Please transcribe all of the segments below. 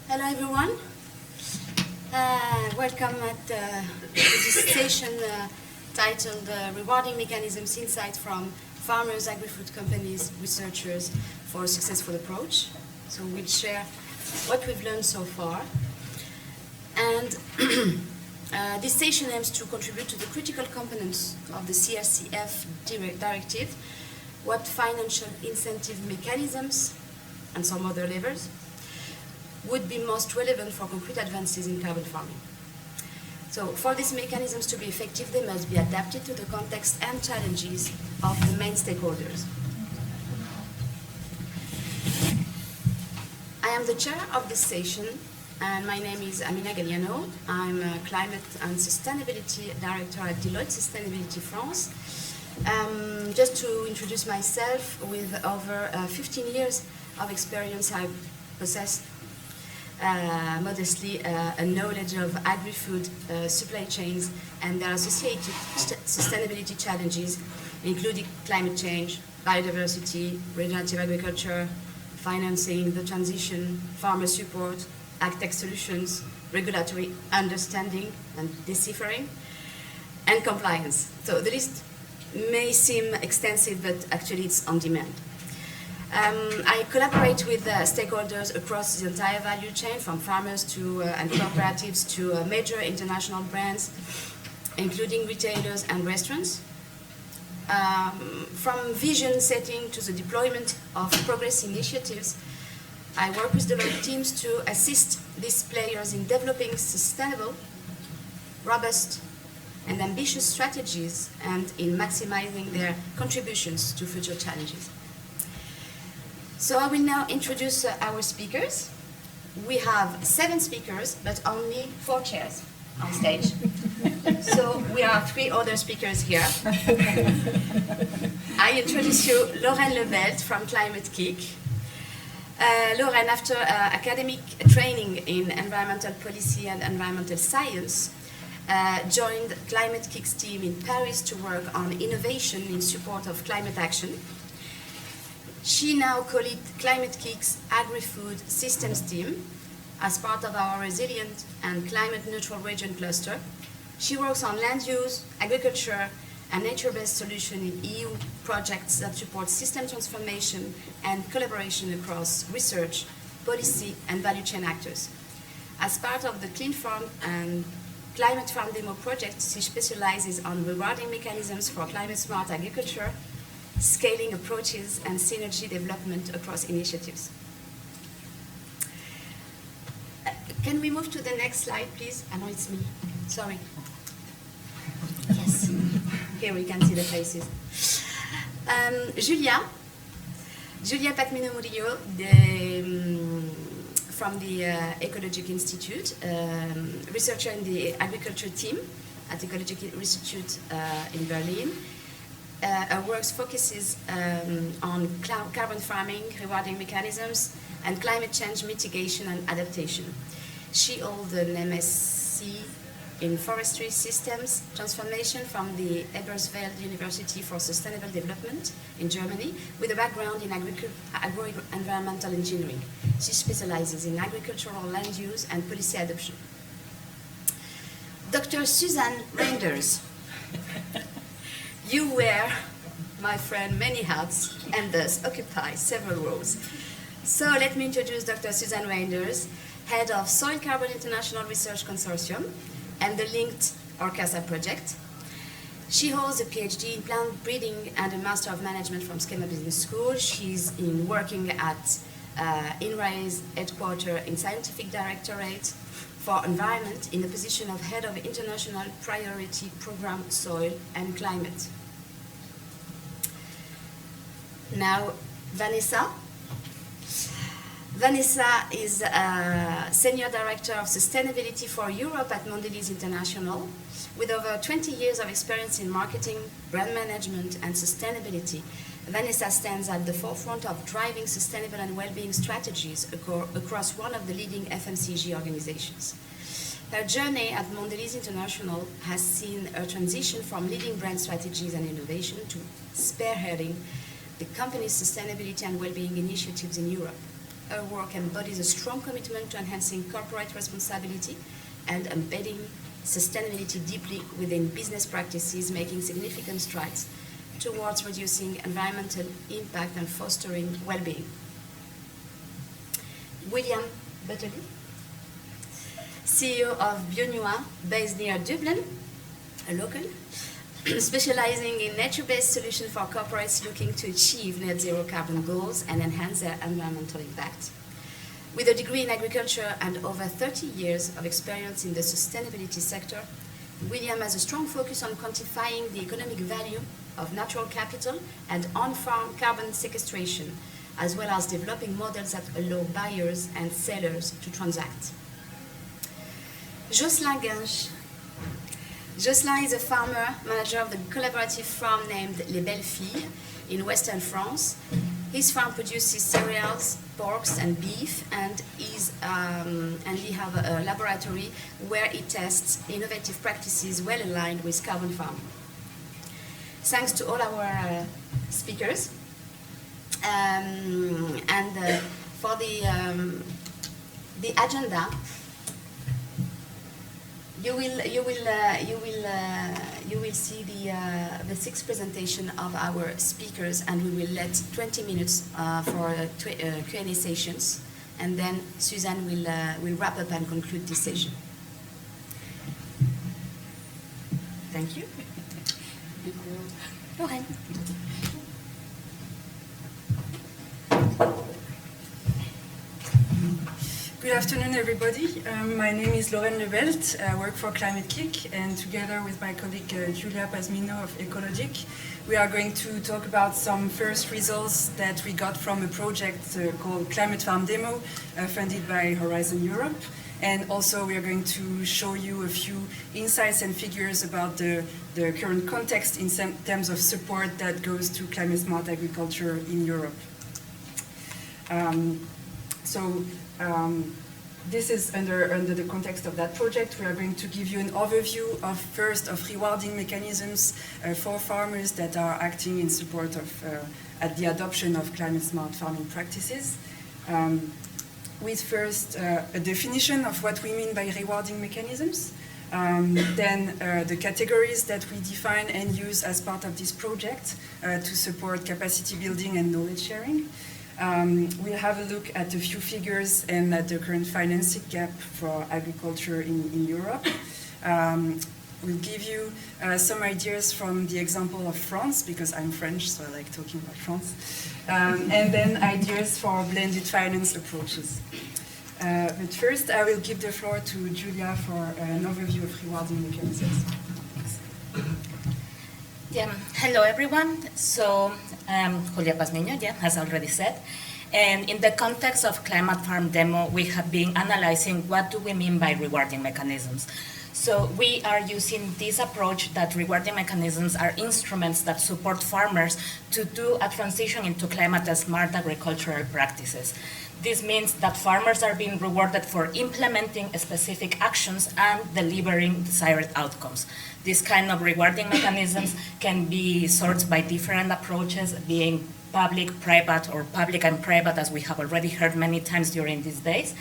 Hello everyone. Welcome at this session titled Rewarding Mechanisms Insight from Farmers, Agri-Food Companies, Researchers for a Successful Approach. So we'll share what we've learned so far. And this session aims to contribute to the critical components of the CRCF directive, what financial incentive mechanisms and some other levers would be most relevant for concrete advances in carbon farming. So for these mechanisms to be effective, they must be adapted to the context and challenges of the main stakeholders. I am the chair of this session, and my name is Amina Galiano. I'm a Climate and Sustainability Director at Deloitte Sustainability France. Just to introduce myself, with over 15 years of experience, I possess modestly a knowledge of agri-food supply chains and their associated sustainability challenges, including climate change, biodiversity, regenerative agriculture, financing, the transition, farmer support, ag-tech solutions, regulatory understanding and deciphering, and compliance. So the list may seem extensive, but actually it's on demand. I collaborate with stakeholders across the entire value chain, from farmers to and cooperatives to major international brands, including retailers and restaurants. From vision setting to the deployment of progress initiatives, I work with Deloitte teams to assist these players in developing sustainable, robust, and ambitious strategies and in maximizing their contributions to future challenges. So I will now introduce our speakers. We have 7 speakers, but only 4 chairs on stage. So we are 3 other speakers here. I introduce you Laurène Lebelt from Climate Kick. Laurène, after academic training in environmental policy and environmental science, joined Climate Kick's team in Paris to work on innovation in support of climate action. She now co-leads Climate Kick's agri-food systems team as part of our resilient and climate-neutral region cluster. She works on land use, agriculture, and nature-based solutions in EU projects that support system transformation and collaboration across research, policy, and value chain actors. As part of the Clean Farm and Climate Farm Demo project, she specializes on rewarding mechanisms for climate-smart agriculture, scaling approaches, and synergy development across initiatives. Can we move to the next slide, please? I know it's me. Sorry. Yes. Here we can see the faces. Julia Patmino-Murillo from the Ecologic Institute, researcher in the agriculture team at Ecologic Institute in Berlin. Her work focuses on carbon farming, rewarding mechanisms, and climate change mitigation and adaptation. She holds an MSc in forestry systems transformation from the Eberswald University for Sustainable Development in Germany, with a background in agro-environmental engineering. She specializes in agricultural land use and policy adoption. Dr. Suzanne Reynders. You wear, my friend, many hats and thus occupy several roles. So let me introduce Dr. Suzanne Reynders, head of Soil Carbon International Research Consortium and the linked ORCASA project. She holds a PhD in plant breeding and a Master of Management from Schema Business School. She's working at INRAE's headquarters in Scientific Directorate for Environment in the position of Head of International Priority Program Soil and Climate. Now, Vanessa. Vanessa is Senior Director of Sustainability for Europe at Mondelez International. With over 20 years of experience in marketing, brand management, and sustainability, Vanessa stands at the forefront of driving sustainable and well-being strategies across one of the leading FMCG organizations. Her journey at Mondelez International has seen a transition from leading brand strategies and innovation to spearheading the company's sustainability and well-being initiatives in Europe. Her work embodies a strong commitment to enhancing corporate responsibility and embedding sustainability deeply within business practices, making significant strides towards reducing environmental impact and fostering well-being. William Butterly, CEO of Bionua, based near Dublin, a local, specializing in nature-based solutions for corporates looking to achieve net zero carbon goals and enhance their environmental impact. With a degree in agriculture and over 30 years of experience in the sustainability sector, William has a strong focus on quantifying the economic value of natural capital and on-farm carbon sequestration, as well as developing models that allow buyers and sellers to transact. Jocelyn Guinche. Jocelyn is a farmer, manager of the collaborative farm named Lebelt in western France. His farm produces cereals, porks, and beef, and he have a laboratory where he tests innovative practices well aligned with carbon farming. Thanks to all our speakers, for the agenda, you will see the sixth presentation of our speakers, and we will let 20 minutes for Q&A sessions, and then Suzanne will wrap up and conclude this session. Thank you. Laurène. Good afternoon, everybody. My name is Laurène Lebelt. I work for Climate Kick, and together with my colleague Julia Pasmino of Ecologic, we are going to talk about some first results that we got from a project called Climate Farm Demo, funded by Horizon Europe. And also we are going to show you a few insights and figures about the current context in terms of support that goes to climate smart agriculture in Europe. This is under the context of that project. We are going to give you an overview of rewarding mechanisms for farmers that are acting in support of at the adoption of climate smart farming practices. With first a definition of what we mean by rewarding mechanisms, then the categories that we define and use as part of this project to support capacity building and knowledge sharing. We'll have a look at a few figures and at the current financing gap for agriculture in Europe. We'll give you some ideas from the example of France, because I'm French, so I like talking about France. And then ideas for blended finance approaches. But first, I will give the floor to Julia for an overview of rewarding mechanisms. Thanks. Yeah. Hello, everyone. So, Julia Pasmino, has already said. And in the context of Climate Farm Demo, we have been analyzing what do we mean by rewarding mechanisms. So we are using this approach that rewarding mechanisms are instruments that support farmers to do a transition into climate-smart agricultural practices. This means that farmers are being rewarded for implementing specific actions and delivering desired outcomes. This kind of rewarding mechanisms can be sorted by different approaches, being public, private, or public and private, as we have already heard many times during these days.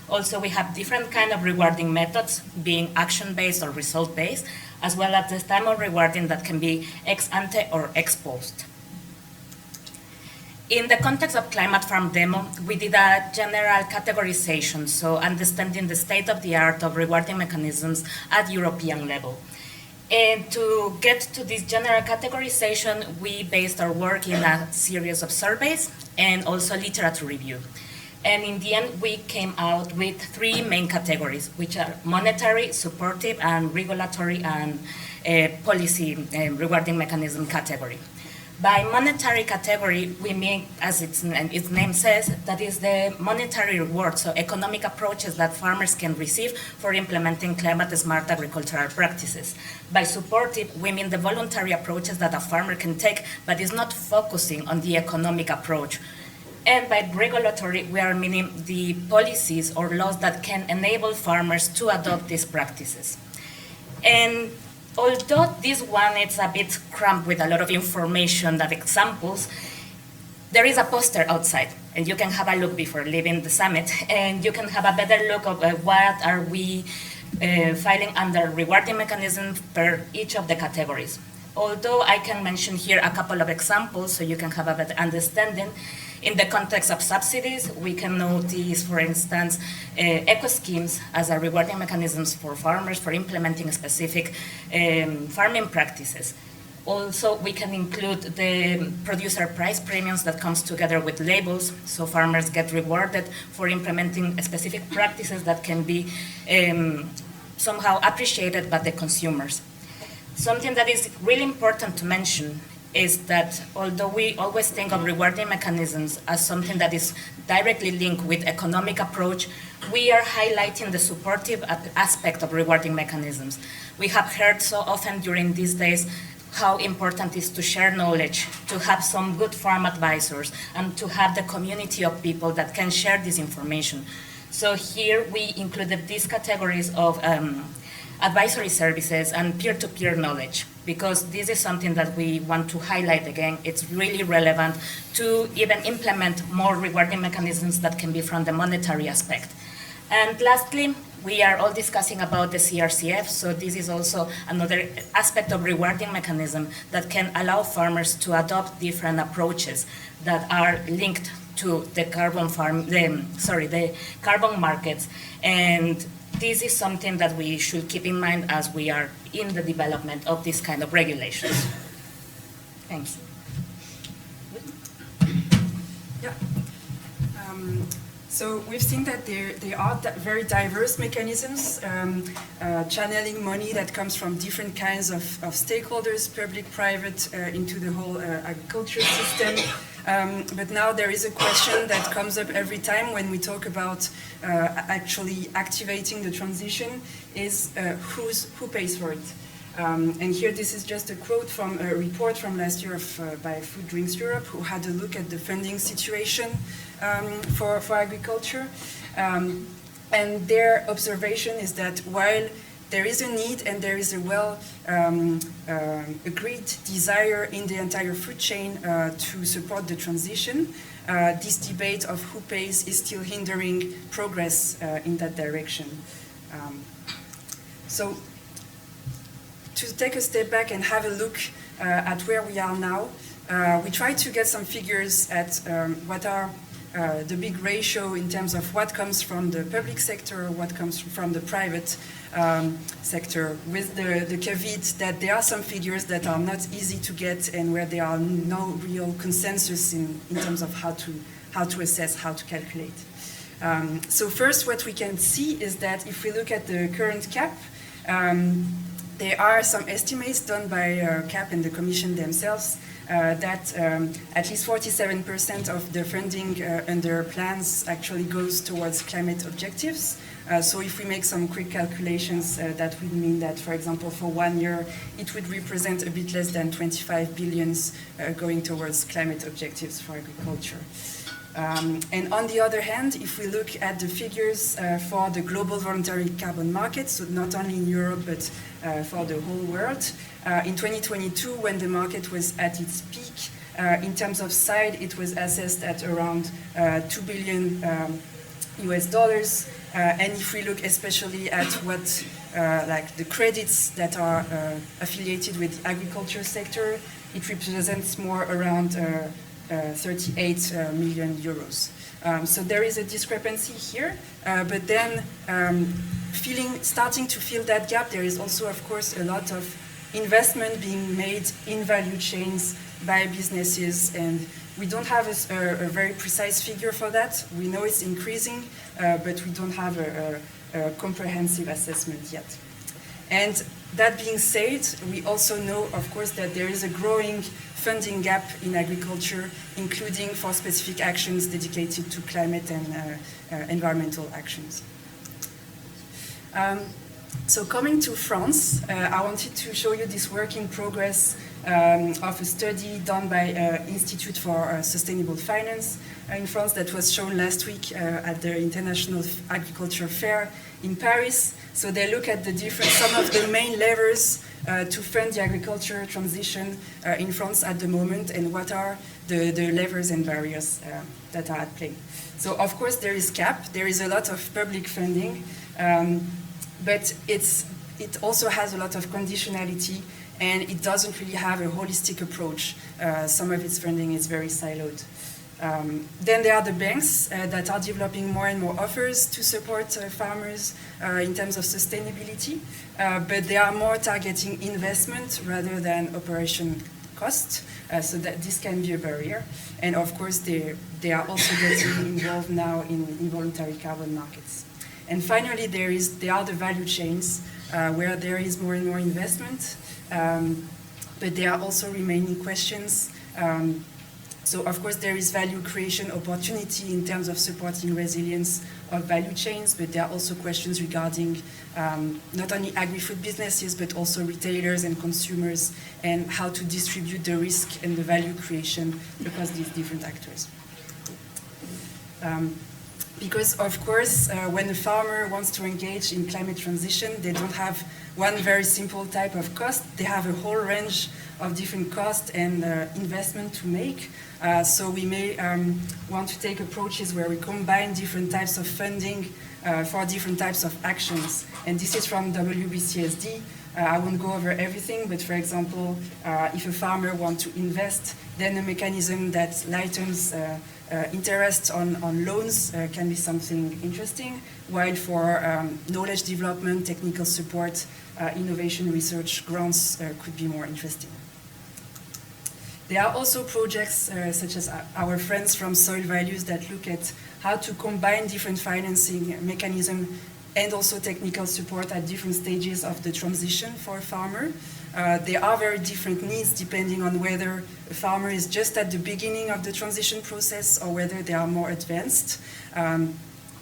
Also, we have different kind of rewarding methods, being action-based or result-based, as well as the type of rewarding that can be ex ante or ex post. In the context of Climate Farm Demo, we did a general categorization, so understanding the state of the art of rewarding mechanisms at European level. And to get to this general categorization, we based our work in a series of surveys and also literature review. And in the end, we came out with three main categories, which are monetary, supportive, and regulatory and policy rewarding mechanism category. By monetary category, we mean, as its name says, that is the monetary reward, so economic approaches that farmers can receive for implementing climate-smart agricultural practices. By supportive, we mean the voluntary approaches that a farmer can take, but is not focusing on the economic approach. And by regulatory, we are meaning the policies or laws that can enable farmers to adopt these practices. And although this one is a bit cramped with a lot of information and examples, There is a poster outside, and you can have a look before leaving the summit, and you can have a better look of what are we filing under rewarding mechanisms per each of the categories. Although I can mention here a couple of examples so you can have a better understanding. In the context of subsidies, we can notice, for instance, eco schemes as a rewarding mechanisms for farmers for implementing specific farming practices. Also, we can include the producer price premiums that comes together with labels, so farmers get rewarded for implementing specific practices that can be somehow appreciated by the consumers. Something that is really important to mention is that although we always think of rewarding mechanisms as something that is directly linked with economic approach, we are highlighting the supportive aspect of rewarding mechanisms. We have heard so often during these days how important it is to share knowledge, to have some good farm advisors, and to have the community of people that can share this information. So here we included these categories of advisory services and peer-to-peer knowledge, because this is something that we want to highlight again. It's really relevant to even implement more rewarding mechanisms that can be from the monetary aspect. And lastly, we are all discussing about the CRCF, so this is also another aspect of rewarding mechanism that can allow farmers to adopt different approaches that are linked to the carbon the carbon markets. And this is something that we should keep in mind as we are in the development of this kind of regulations. Thanks. Yeah. So we've seen that there are very diverse mechanisms channeling money that comes from different kinds of stakeholders, public, private, into the whole agriculture system. But now there is a question that comes up every time when we talk about actually activating the transition is who pays for it? And here this is just a quote from a report from last year by Food Drinks Europe, who had a look at the funding situation for agriculture. And their observation is that while there is a need and there is a agreed desire in the entire food chain to support the transition, this debate of who pays is still hindering progress in that direction. So to take a step back and have a look at where we are now, we try to get some figures at what are the big ratio in terms of what comes from the public sector, what comes from the private sector, with the caveat that there are some figures that are not easy to get and where there are no real consensus in terms of how to assess, how to calculate. So first, what we can see is that if we look at the current cap, there are some estimates done by CAP and the Commission themselves that at least 47% of the funding under plans actually goes towards climate objectives. So if we make some quick calculations, that would mean that, for example, for 1 year, it would represent a bit less than 25 billions going towards climate objectives for agriculture. And on the other hand, if we look at the figures for the global voluntary carbon market, so not only in Europe but for the whole world, in 2022, when the market was at its peak, in terms of size, it was assessed at around $2 billion US dollars. And if we look especially at what, like the credits that are affiliated with the agriculture sector, it represents more around 38 million euros. So there is a discrepancy here, but then starting to fill that gap, there is also, of course, a lot of investment being made in value chains by businesses, and we don't have a very precise figure for that. We know it's increasing, but we don't have a comprehensive assessment yet. And that being said, we also know, of course, that there is a growing funding gap in agriculture, including for specific actions dedicated to climate and environmental actions. So coming to France, I wanted to show you this work in progress of a study done by Institute for Sustainable Finance in France that was shown last week at the International Agriculture Fair in Paris. So they look at some of the main levers to fund the agriculture transition in France at the moment, and what are the levers and barriers that are at play. So of course there is CAP, there is a lot of public funding, but it also has a lot of conditionality, and it doesn't really have a holistic approach. Some of its funding is very siloed. Then there are the banks that are developing more and more offers to support farmers in terms of sustainability, but they are more targeting investment rather than operation cost, so that this can be a barrier. And of course, they are also getting involved now in voluntary carbon markets. And finally, there are the value chains where there is more and more investment, but there are also remaining questions. So of course there is value creation opportunity in terms of supporting resilience of value chains, but there are also questions regarding not only agri-food businesses, but also retailers and consumers, and how to distribute the risk and the value creation across these different actors. Because of course, when a farmer wants to engage in climate transition, they don't have one very simple type of cost. They have a whole range of different costs and investment to make. So we may want to take approaches where we combine different types of funding for different types of actions. And this is from WBCSD. I won't go over everything, but for example, if a farmer wants to invest, then a mechanism that lightens interest on loans can be something interesting, while for knowledge development, technical support, innovation research grants could be more interesting. There are also projects such as our friends from Soil Values that look at how to combine different financing mechanisms and also technical support at different stages of the transition for a farmer. There are very different needs depending on whether a farmer is just at the beginning of the transition process or whether they are more advanced.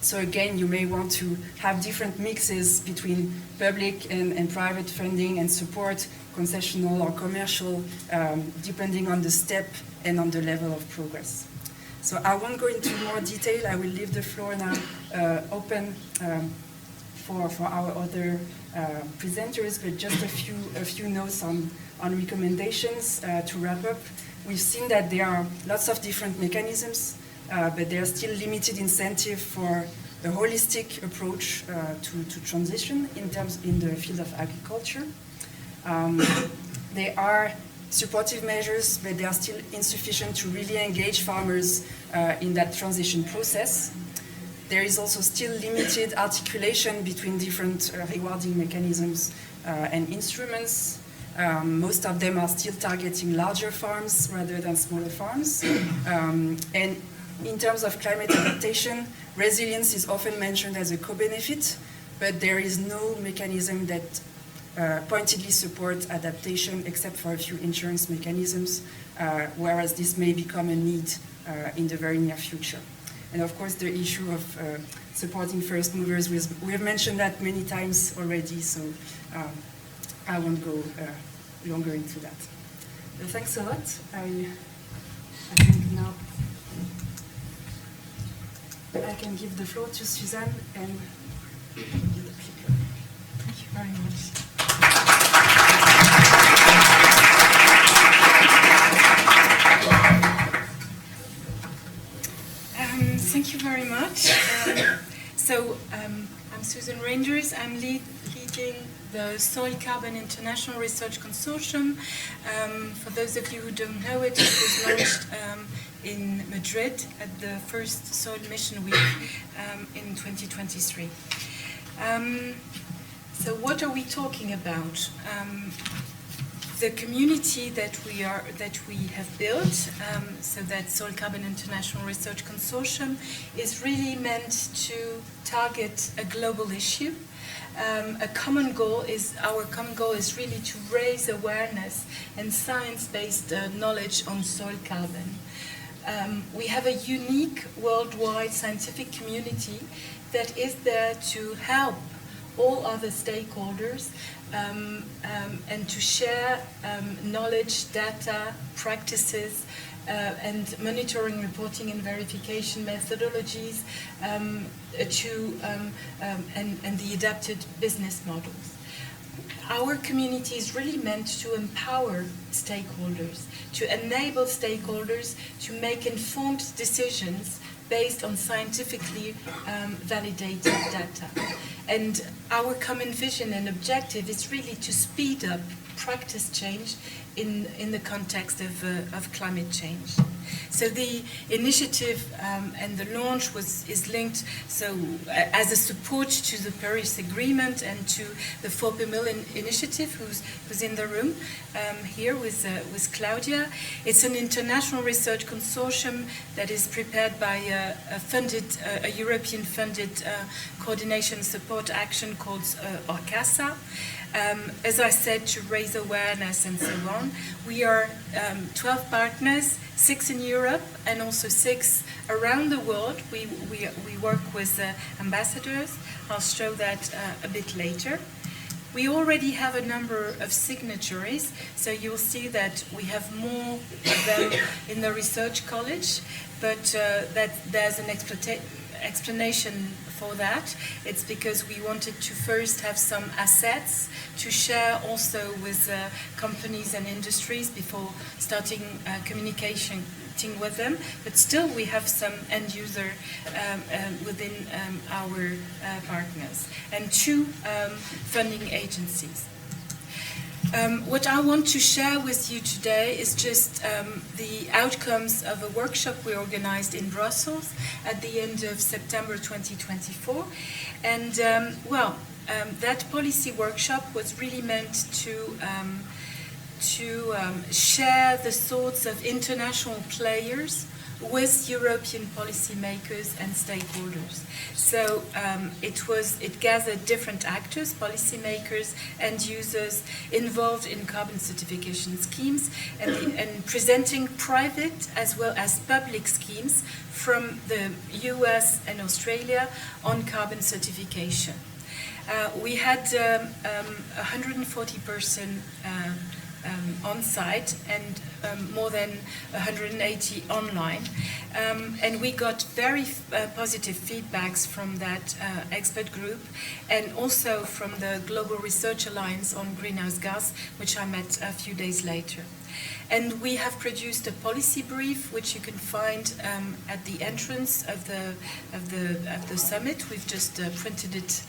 So again, you may want to have different mixes between public and private funding and support, concessional or commercial, depending on the step and on the level of progress. So I won't go into more detail. I will leave the floor now open for our other presenters, but just a few notes on recommendations to wrap up. We've seen that there are lots of different mechanisms, but there are still limited incentive for a holistic approach to transition in the field of agriculture. There are supportive measures, but they are still insufficient to really engage farmers in that transition process. There is also still limited articulation between different rewarding mechanisms and instruments. Most of them are still targeting larger farms rather than smaller farms. And in terms of climate adaptation, resilience is often mentioned as a co-benefit, but there is no mechanism that pointedly supports adaptation except for a few insurance mechanisms, whereas this may become a need in the very near future. And of course, the issue of supporting first movers, we have mentioned that many times already, so I won't go longer into that. But thanks a lot. I think now I can give the floor to Suzanne and give the clicker. Thank you very much. Thank you very much. I'm Suzanne Reynders. I'm leading the Soil Carbon International Research Consortium. For those of you who don't know it, it was launched in Madrid at the first Soil Mission Week in 2023. So what are we talking about? The community that we have built, so that Soil Carbon International Research Consortium, is really meant to target a global issue. Our common goal is really to raise awareness and science-based knowledge on soil carbon. We have a unique worldwide scientific community that is there to help all other stakeholders and to share knowledge, data, practices, and monitoring, reporting, and verification methodologies and the adapted business models. our community is really meant to empower stakeholders, to enable stakeholders to make informed decisions based on scientifically validated data. And our common vision and objective is really to speed up practice change in the context of climate change. So the initiative and the launch is linked as a support to the Paris Agreement and to the 4 per Million initiative, who's in the room here with Claudia. It's an international research consortium that is prepared by a European-funded coordination support action called ORCASA. As I said, to raise awareness and so on. We are 12 partners, 6 in Europe and also 6 around the world. We work with ambassadors. I'll show that a bit later. We already have a number of signatories, so you'll see that we have more of them in the research college, but that there's an explanation for that. It's because we wanted to first have some assets to share also with companies and industries before starting communication with them, but still we have some end user within our partners and 2 funding agencies. What I want to share with you today is just the outcomes of a workshop we organized in Brussels at the end of September 2024. And that policy workshop was really meant to share the thoughts of international players with European policymakers and stakeholders. So it gathered different actors, policymakers, end users involved in carbon certification schemes and presenting private as well as public schemes from the US and Australia on carbon certification. We had 140 person on site and more than 180 online. And we got very positive feedbacks from that expert group and also from the Global Research Alliance on Greenhouse Gas, which I met a few days later. And we have produced a policy brief, which you can find at the entrance of the summit. We've just printed it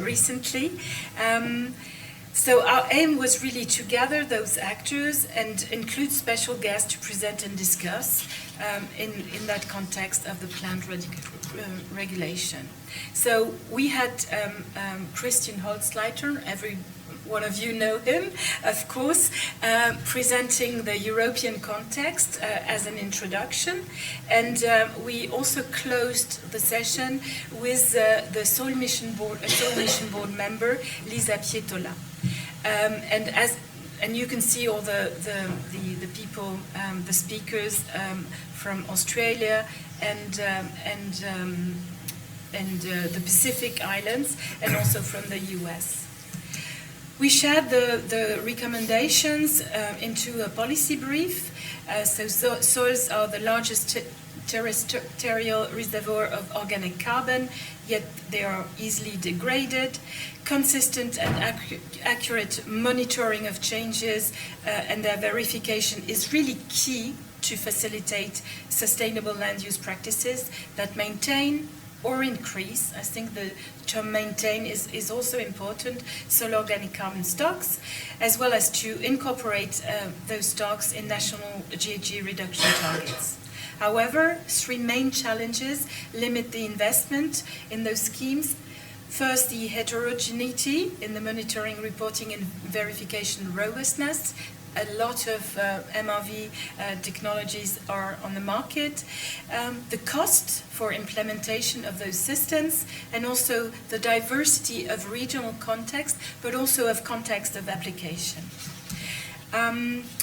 recently. So our aim was really to gather those actors and include special guests to present and discuss in that context of the planned regulation. So we had Christian Holzleiter, every one of you know him, of course, presenting the European context as an introduction. And we also closed the session with the Soil Mission Board member, Lisa Pietola. And you can see all the people, the speakers from Australia and the Pacific Islands, and also from the US. We shared the recommendations into a policy brief. So soils are the largest terrestrial reservoir of organic carbon, yet they are easily degraded. Consistent and accurate monitoring of changes and their verification is really key to facilitate sustainable land use practices that maintain or increase, I think the term maintain is also important, soil organic carbon stocks, as well as to incorporate those stocks in national GHG reduction targets. However, 3 main challenges limit the investment in those schemes. First, the heterogeneity in the monitoring, reporting, and verification robustness. A lot of MRV technologies are on the market. The cost for implementation of those systems, and also the diversity of regional context, but also of context of application.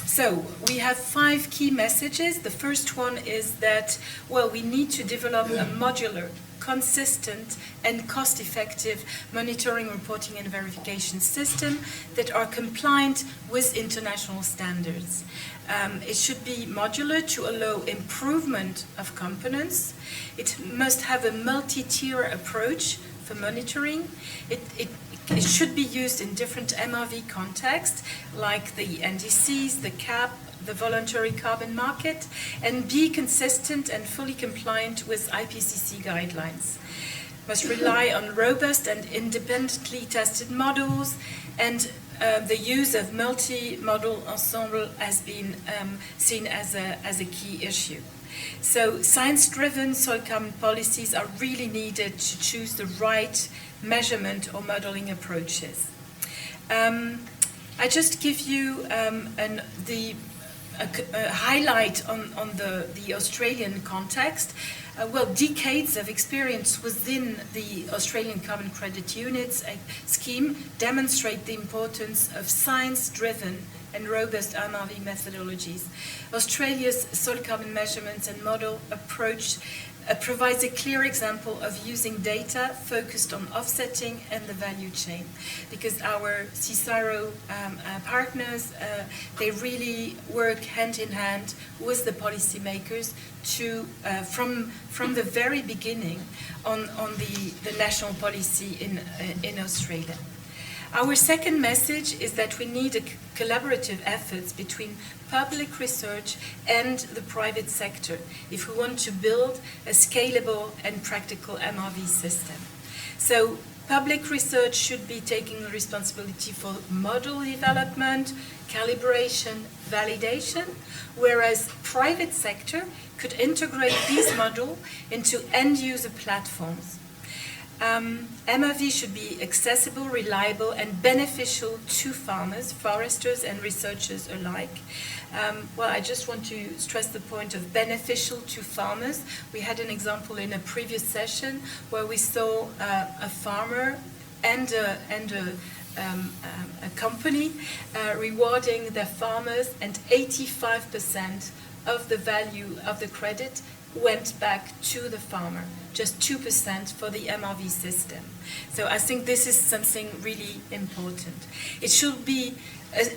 So we have 5 key messages. The first one is that, well, we need to develop a modular, consistent and cost-effective monitoring, reporting and verification system that are compliant with international standards. It should be modular to allow improvement of components. It must have a multi-tier approach for monitoring. It should be used in different MRV contexts, like the NDCs, the CAP, the voluntary carbon market, and be consistent and fully compliant with IPCC guidelines. Must rely on robust and independently tested models, and the use of multi-model ensemble has been seen as a key issue. So science-driven soil carbon policies are really needed to choose the right measurement or modeling approaches. I just give you a highlight on the Australian context. Decades of experience within the Australian Carbon Credit Units scheme demonstrate the importance of science-driven and robust MRV methodologies. Australia's soil carbon measurements and model approach provides a clear example of using data focused on offsetting and the value chain, because our CSIRO partners, they really work hand in hand with the policymakers to, from the very beginning on the national policy in Australia. Our second message is that we need a collaborative efforts between public research and the private sector if we want to build a scalable and practical MRV system. So public research should be taking responsibility for model development, calibration, validation, whereas private sector could integrate these models into end-user platforms. MRV should be accessible, reliable, and beneficial to farmers, foresters, and researchers alike. I just want to stress the point of beneficial to farmers. We had an example in a previous session where we saw a farmer and a company rewarding their farmers, and 85% of the value of the credit went back to the farmer, just 2% for the MRV system. So I think this is something really important. It should be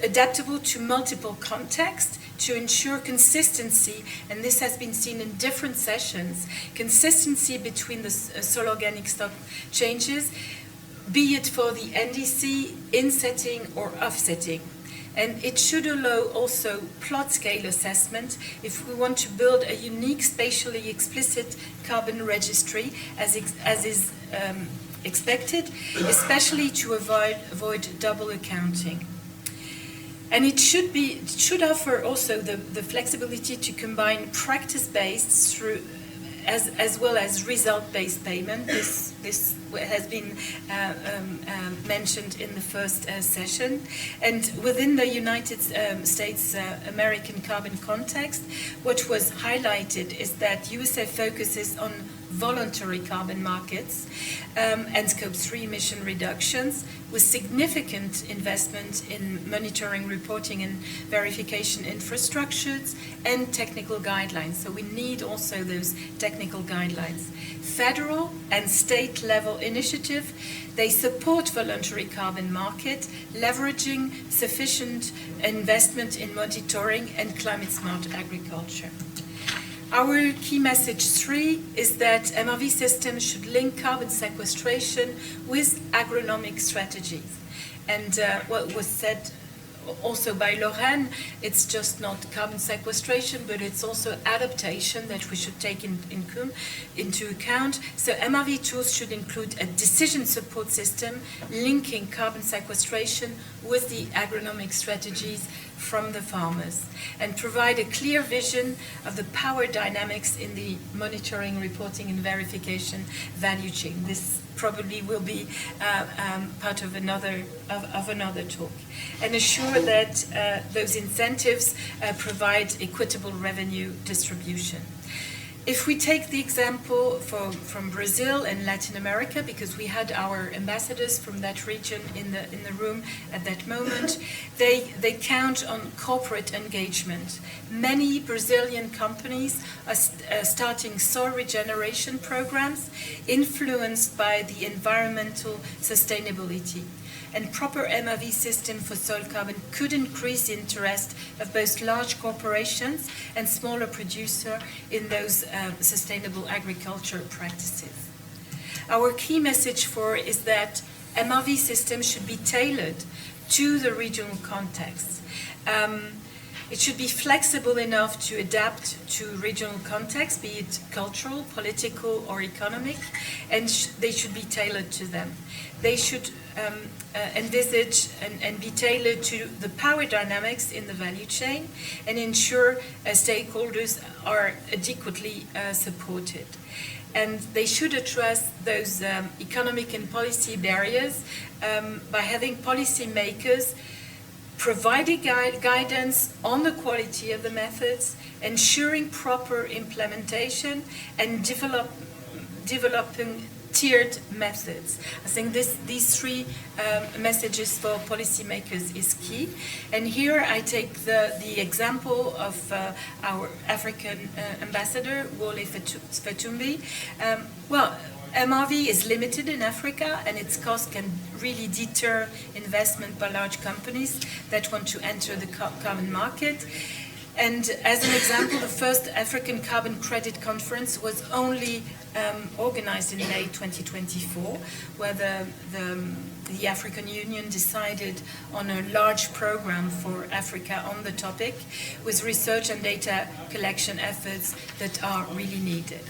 adaptable to multiple contexts to ensure consistency, and this has been seen in different sessions, consistency between the soil organic stock changes, be it for the NDC, insetting or offsetting. And it should allow also plot scale assessment if we want to build a unique spatially explicit carbon registry as is expected, especially to avoid double accounting. And it should offer also the flexibility to combine practice-based through as well as result-based payment. This has been mentioned in the first session. And within the United States American carbon context, what was highlighted is that USA focuses on voluntary carbon markets and Scope 3 emission reductions, with significant investment in monitoring, reporting, and verification infrastructures and technical guidelines. So we need also those technical guidelines. Federal and state level initiative, they support voluntary carbon market, leveraging sufficient investment in monitoring and climate smart agriculture. Our key message 3 is that MRV systems should link carbon sequestration with agronomic strategies. And what was said also by Laurène, it's just not carbon sequestration, but it's also adaptation that we should take into account. So MRV tools should include a decision support system linking carbon sequestration with the agronomic strategies from the farmers, and provide a clear vision of the power dynamics in the monitoring, reporting, and verification value chain. This probably will be part of another talk, and assure that those incentives provide equitable revenue distribution. If we take the example from Brazil and Latin America, because we had our ambassadors from that region in the room at that moment, they count on corporate engagement. Many Brazilian companies are starting soil regeneration programs influenced by the environmental sustainability. And proper MRV system for soil carbon could increase the interest of both large corporations and smaller producers in those sustainable agriculture practices. Our key message is that MRV systems should be tailored to the regional context. It should be flexible enough to adapt to regional context, be it cultural, political, or economic, and they should be tailored to them. They should envisage and be tailored to the power dynamics in the value chain and ensure stakeholders are adequately supported. And they should address those economic and policy barriers by having policymakers providing guidance on the quality of the methods, ensuring proper implementation, and developing tiered methods. I think these three messages for policymakers is key. And here I take the example of our African ambassador, Wole Fatumbi. MRV is limited in Africa, and its cost can really deter investment by large companies that want to enter the carbon market. And as an example, the first African Carbon Credit Conference was only organized in May 2024, where the African Union decided on a large program for Africa on the topic, with research and data collection efforts that are really needed.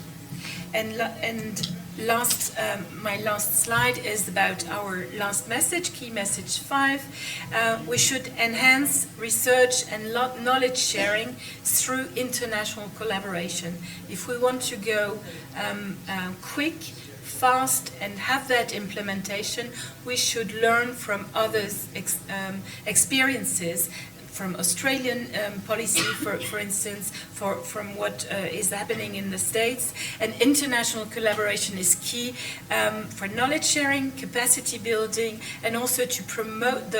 My last slide is about our last message, key message 5. We should enhance research and knowledge sharing through international collaboration. If we want to go quick, fast, and have that implementation, we should learn from others' experiences, from Australian policy, for instance, from what is happening in the States. And international collaboration is key for knowledge sharing, capacity building, and also to promote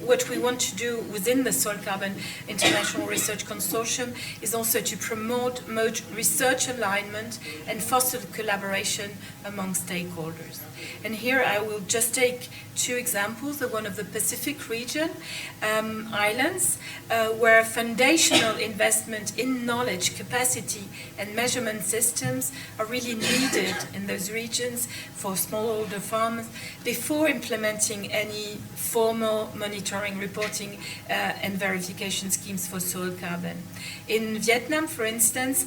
what we want to do within the Soil Carbon International Research Consortium is also to promote research alignment and foster collaboration among stakeholders. And here I will just take 2 examples, the one of the Pacific region, islands, where foundational investment in knowledge, capacity, and measurement systems are really needed in those regions for smallholder farmers before implementing any formal monitoring, reporting, and verification schemes for soil carbon. In Vietnam, for instance,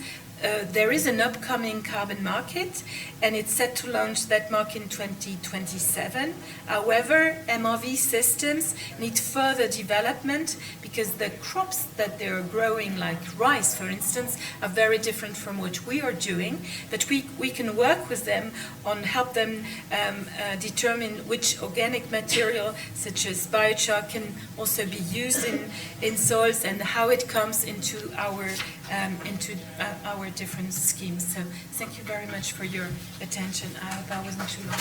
there is an upcoming carbon market, and it's set to launch that market in 2027. However, MRV systems need further development because the crops that they're growing, like rice, for instance, are very different from what we are doing. But we can work with them on help them determine which organic material, such as biochar, can also be used in soils and how it comes into our different schemes. So thank you very much for your attention. I hope I wasn't too long.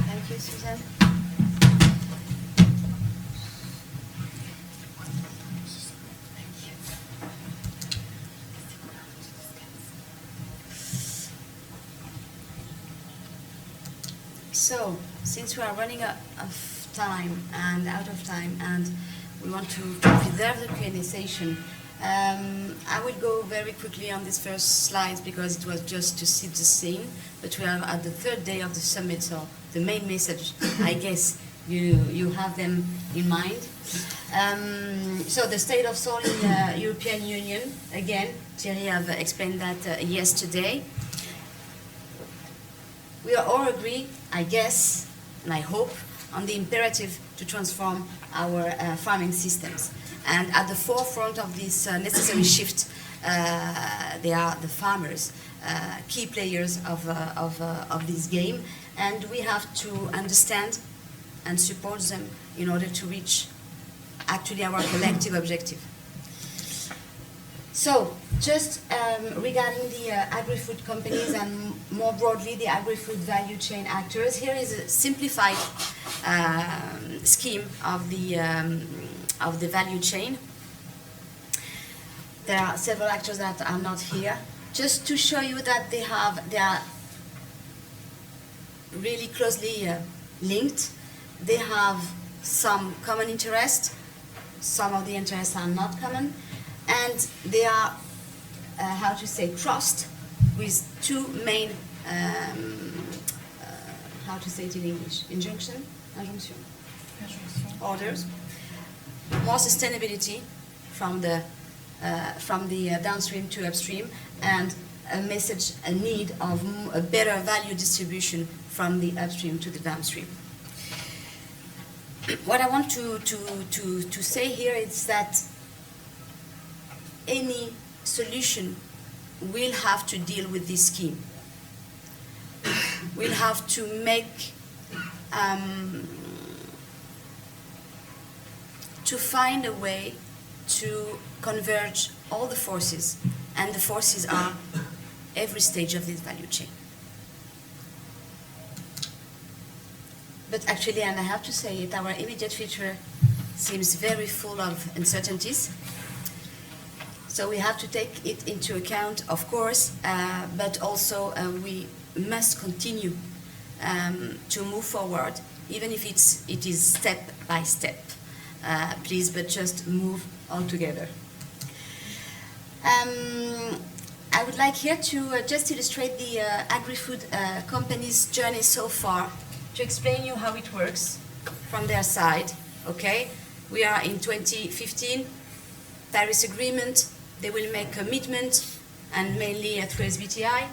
Thank you, Suzanne. So, since we are running out of time and we want to preserve the Q&A session, I will go very quickly on these first slides because it was just to set the scene, but we are at the 3rd day of the summit, so the main message, I guess, you have them in mind. So the state of soil in the European Union, again, Thierry have explained that yesterday. We all agree, I guess, and I hope, on the imperative to transform our farming systems. And at the forefront of this necessary shift, they are the farmers, key players of this game, and we have to understand and support them in order to reach actually our collective objective. So, just regarding the agri-food companies and more broadly the agri-food value chain actors, here is a simplified scheme of the value chain. There are several actors that are not here, just to show you that they are really closely linked. They have some common interest. Some of the interests are not common. and they are, how to say, crossed with two main, how to say it in English, injunction, orders, more sustainability from the downstream to upstream, and a message, a need of a better value distribution from the upstream to the downstream. What I want to say here is that any solution will have to deal with this scheme. We'll have to make, to find a way to converge all the forces, and the forces are every stage of this value chain. But actually, and I have to say it, our immediate future seems very full of uncertainties. So we have to take it into account, of course, but also we must continue to move forward, even if it is step by step. Please, but just move all together. I would like here to just illustrate the agri-food company's journey so far, to explain you how it works from their side. Okay, we are in 2015, Paris Agreement. They will make commitment, and mainly through SBTI,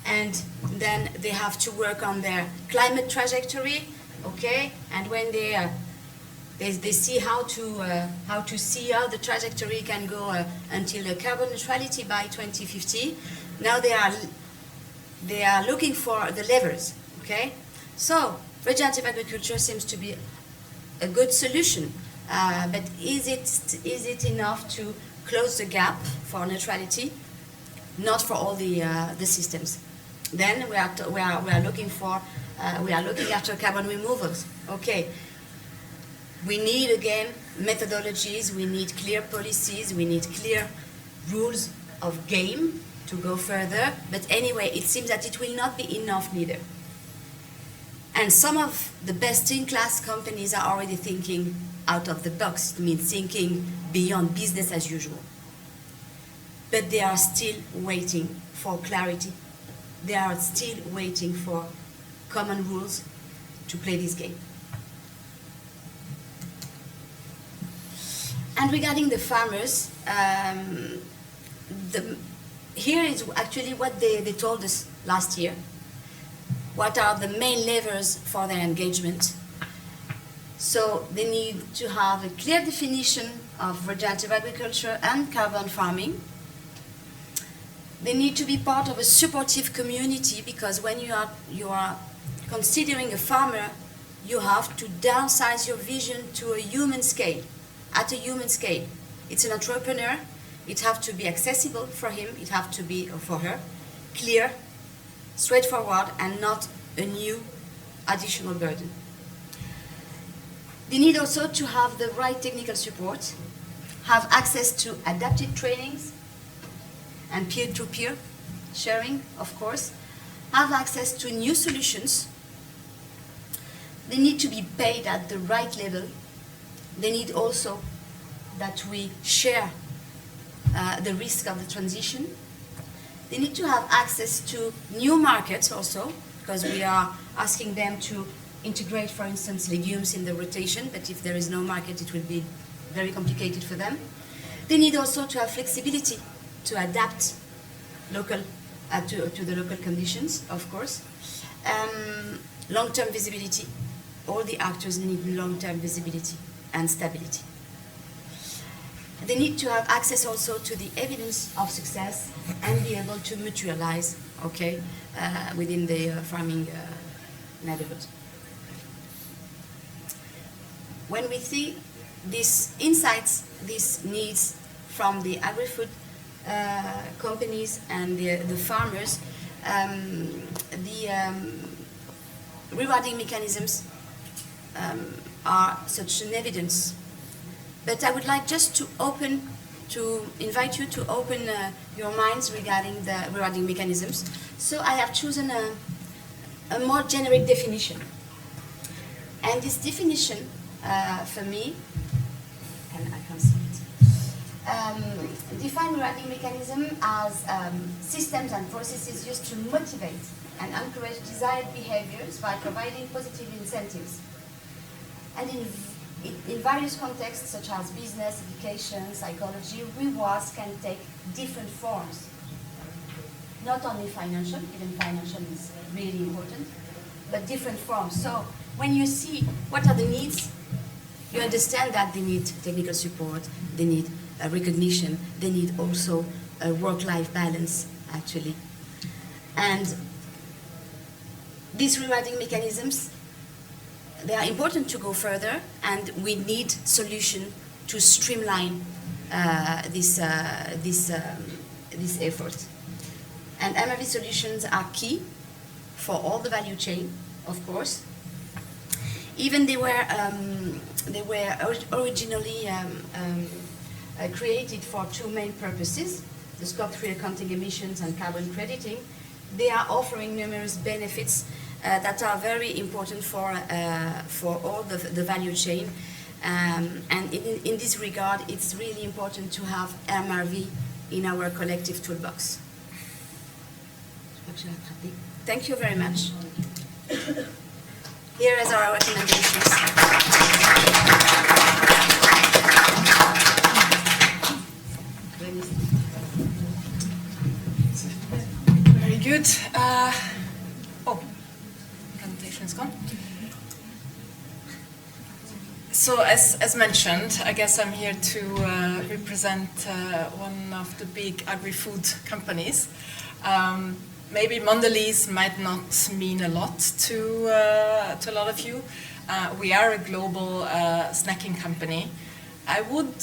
and then they have to work on their climate trajectory. Okay, and when they see how to see how the trajectory can go until carbon neutrality by 2050. Now they are looking for the levers. Okay, so regenerative agriculture seems to be a good solution, but is it enough to close the gap for neutrality? Not for all the systems. Then we are looking after carbon removals. Okay. We need, again, methodologies, we need clear policies, we need clear rules of game to go further. But anyway, it seems that it will not be enough neither. And some of the best-in-class companies are already thinking out of the box. It means thinking beyond business as usual. But they are still waiting for clarity. They are still waiting for common rules to play this game. And regarding the farmers, here is actually what they told us last year. What are the main levers for their engagement? So they need to have a clear definition of regenerative agriculture and carbon farming. They need to be part of a supportive community, because when you are considering a farmer, you have to downsize your vision to a human scale. At a human scale, it's an entrepreneur. It has to be accessible for him. It has to be, or for her, clear, straightforward, and not a new additional burden. They need also to have the right technical support, have access to adapted trainings and peer-to-peer sharing, of course, have access to new solutions. They need to be paid at the right level. They need also that we share the risk of the transition. They need to have access to new markets also, because we are asking them to integrate, for instance, legumes in the rotation, but if there is no market, it will be very complicated for them. They need also to have flexibility to adapt local to the local conditions, of course. Long-term visibility. All the actors need long-term visibility and stability. They need to have access also to the evidence of success and be able to mutualize, okay, within the farming neighborhood. When we see these insights, these needs from the agri-food companies and the farmers, rewarding mechanisms are such an evidence. But I would like just to invite you to open your minds regarding the rewarding mechanisms. So I have chosen a more generic definition. And this definition, for me, and I can see it, define rewarding mechanism as systems and processes used to motivate and encourage desired behaviors by providing positive incentives. And in various contexts, such as business, education, psychology, rewards can take different forms. Not only financial, even financial is really important, but different forms. So when you see what are the needs, you understand that they need technical support, they need recognition, they need also a work-life balance, actually. And these rewarding mechanisms, they are important to go further, and we need solution to streamline this effort. And MRV solutions are key for all the value chain, of course. Even they were originally created for two main purposes: the Scope 3 accounting emissions and carbon crediting. They are offering numerous benefits that are very important for all the value chain. And in this regard, it's really important to have MRV in our collective toolbox. Thank you very much. Here is our recommendations. Very good. Presentation is gone. So as mentioned, I guess I'm here to represent one of the big agri-food companies. Maybe Mondelez might not mean a lot to a lot of you. We are a global snacking company. I would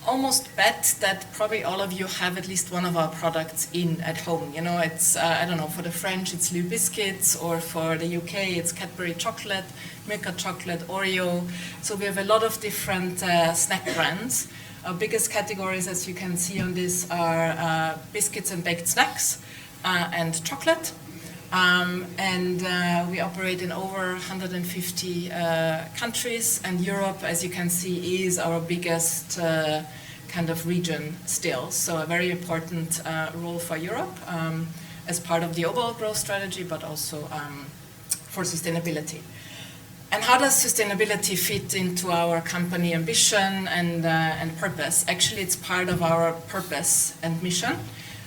almost bet that probably all of you have at least one of our products at home. You know, it's, I don't know, for the French it's Lou Biscuits, or for the UK it's Cadbury Chocolate, Milka Chocolate, Oreo. So we have a lot of different snack brands. Our biggest categories, as you can see on this, are biscuits and baked snacks and chocolate. We operate in over 150 countries, and Europe, as you can see, is our biggest kind of region still. So a very important role for Europe as part of the overall growth strategy, but also for sustainability. And how does sustainability fit into our company ambition and purpose? Actually, it's part of our purpose and mission,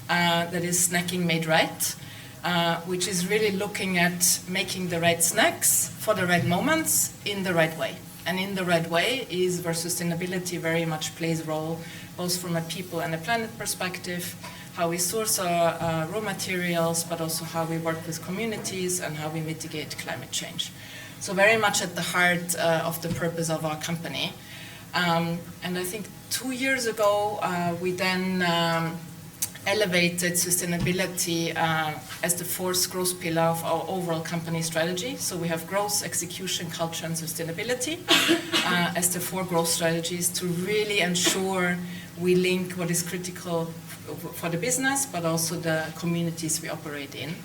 that is Snacking Made Right. Which is really looking at making the right snacks for the right moments in the right way. And in the right way is where sustainability very much plays a role, both from a people and a planet perspective, how we source our raw materials, but also how we work with communities and how we mitigate climate change. So very much at the heart of the purpose of our company. And I think 2 years ago, we then elevated sustainability as the fourth growth pillar of our overall company strategy. So we have growth, execution, culture, and sustainability as the 4 growth strategies to really ensure we link what is critical for the business, but also the communities we operate in.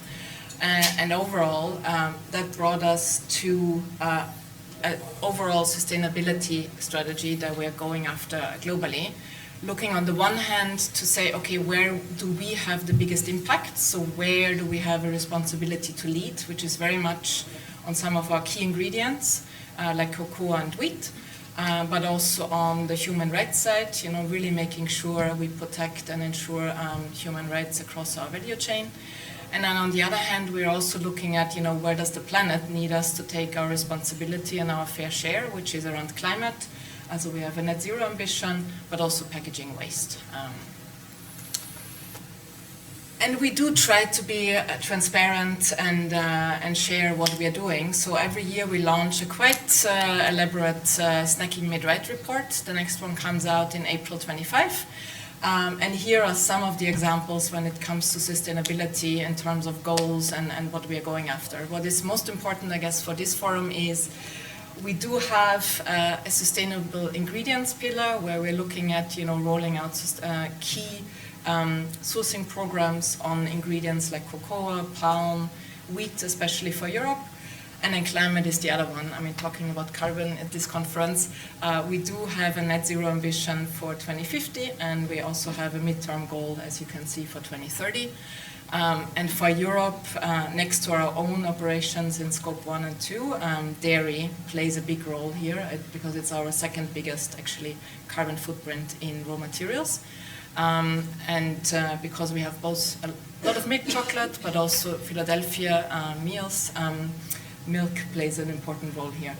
And overall, that brought us to an overall sustainability strategy that we're going after globally. Looking on the one hand to say, okay, where do we have the biggest impact? So where do we have a responsibility to lead, which is very much on some of our key ingredients, like cocoa and wheat, but also on the human rights side, you know, really making sure we protect and ensure human rights across our value chain. And then on the other hand, we're also looking at, you know, where does the planet need us to take our responsibility and our fair share, which is around climate. So we have a net zero ambition, but also packaging waste. And we do try to be transparent and share what we are doing. So every year we launch a quite elaborate Snacking Made Right report. The next one comes out in April 25. And here are some of the examples when it comes to sustainability in terms of goals and what we are going after. What is most important, I guess, for this forum is we do have a sustainable ingredients pillar where we're looking at, you know, rolling out key sourcing programs on ingredients like cocoa, palm, wheat, especially for Europe. And then climate is the other one. I mean, talking about carbon at this conference, we do have a net zero ambition for 2050, and we also have a midterm goal, as you can see, for 2030. And for Europe, next to our own operations in Scope 1 and 2, dairy plays a big role here because it's our second biggest, actually, carbon footprint in raw materials. Because we have both a lot of milk chocolate, but also Philadelphia meals, milk plays an important role here.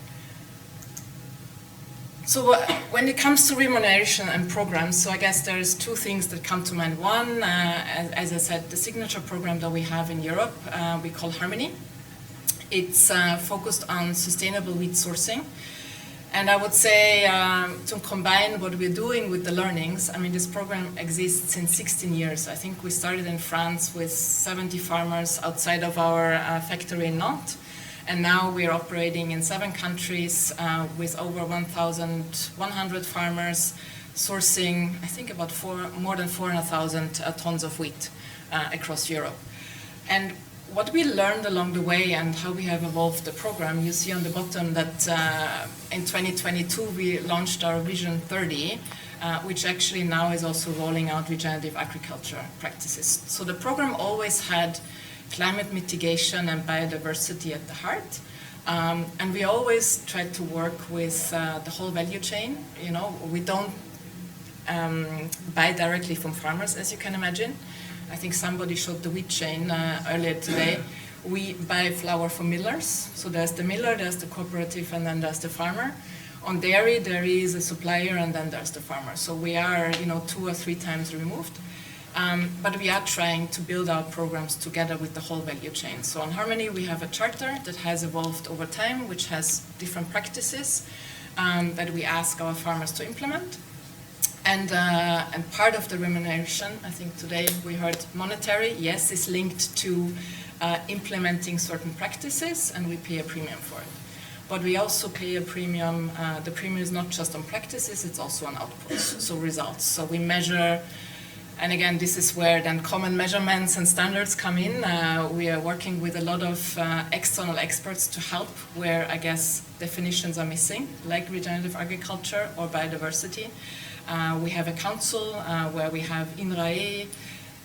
So when it comes to remuneration and programs, so I guess there's two things that come to mind. One, as I said, the signature program that we have in Europe, we call Harmony. It's focused on sustainable wheat sourcing. And I would say to combine what we're doing with the learnings, I mean, this program exists since 16 years. I think we started in France with 70 farmers outside of our factory in Nantes. And now we're operating in 7 countries with over 1,100 farmers sourcing, I think, about more than 400,000 tons of wheat across Europe. And what we learned along the way and how we have evolved the program, you see on the bottom that in 2022 we launched our Vision 30, which actually now is also rolling out regenerative agriculture practices. So the program always had climate mitigation and biodiversity at the heart. And we always try to work with the whole value chain. You know, we don't buy directly from farmers, as you can imagine. I think somebody showed the wheat chain earlier today. We buy flour from millers. So there's the miller, there's the cooperative, and then there's the farmer. On dairy, there is a supplier, and then there's the farmer. So we are, 2 or 3 times removed. But we are trying to build our programs together with the whole value chain. So on Harmony, we have a charter that has evolved over time, which has different practices that we ask our farmers to implement. And part of the remuneration, I think today we heard monetary, yes, is linked to implementing certain practices, and we pay a premium for it. But we also pay a premium, the premium is not just on practices, it's also on outputs, so results. So we measure. And again, this is where then common measurements and standards come in. We are working with a lot of external experts to help where, I guess, definitions are missing, like regenerative agriculture or biodiversity. We have a council where we have INRAE,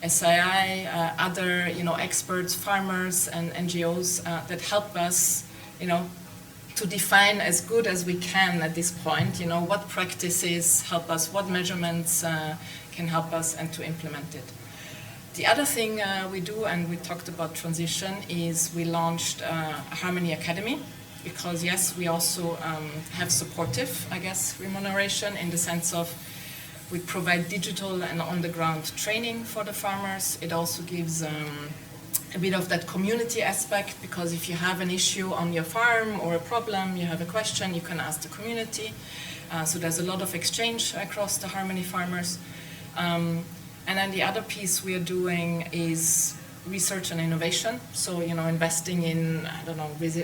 SII, other experts, farmers and NGOs that help us to define as good as we can at this point, what practices help us, what measurements can help us, and to implement it. The other thing we do, and we talked about transition, is we launched a Harmony Academy, because yes, we also have supportive, I guess, remuneration in the sense of we provide digital and on-the-ground training for the farmers. It also gives a bit of that community aspect, because if you have an issue on your farm or a problem, you have a question, you can ask the community. So there's a lot of exchange across the Harmony farmers. And then the other piece we are doing is research and innovation. So, investing in,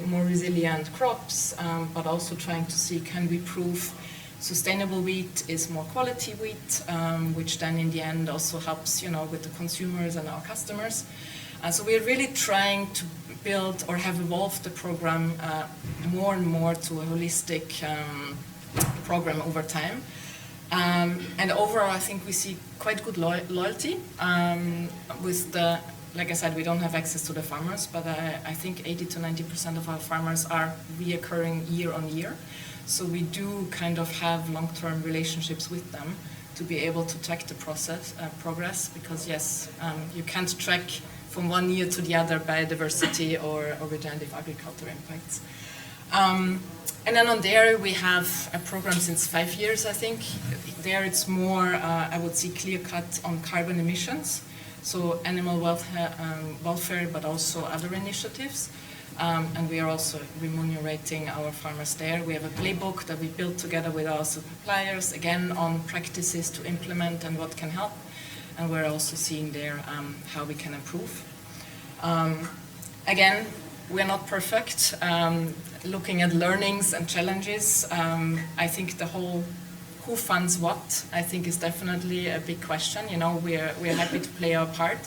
more resilient crops, but also trying to see, can we prove sustainable wheat is more quality wheat, which then in the end also helps, with the consumers and our customers. So we're really trying to build or have evolved the program more and more to a holistic program over time. And overall, I think we see quite good loyalty with the, like I said, we don't have access to the farmers, but I think 80 to 90% of our farmers are reoccurring year on year. So we do kind of have long-term relationships with them to be able to track the progress, because yes, you can't track from one year to the other biodiversity or regenerative agriculture impacts. And then on dairy, we have a program since 5 years, I think. There it's more, I would say, clear-cut on carbon emissions, so animal welfare, but also other initiatives. And we are also remunerating our farmers there. We have a playbook that we built together with our suppliers, again, on practices to implement and what can help. And we're also seeing there how we can improve. Again, we're not perfect. Looking at learnings and challenges, I think the whole who funds what, I think, is definitely a big question. We're happy to play our part,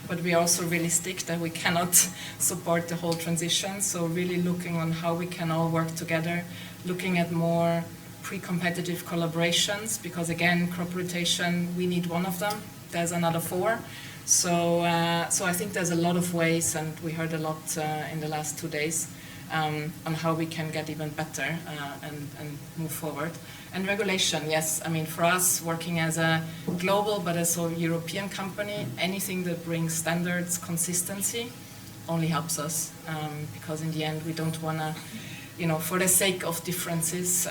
but we are also realistic that we cannot support the whole transition. So really looking on how we can all work together, looking at more pre-competitive collaborations, because again, crop rotation, we need one of them. There's another 4. So I think there's a lot of ways, and we heard a lot in the last 2 days on how we can get even better and move forward. And regulation, yes, I mean, for us, working as a global but also European company, anything that brings standards, consistency, only helps us, because in the end, we don't want to, you know, for the sake of differences,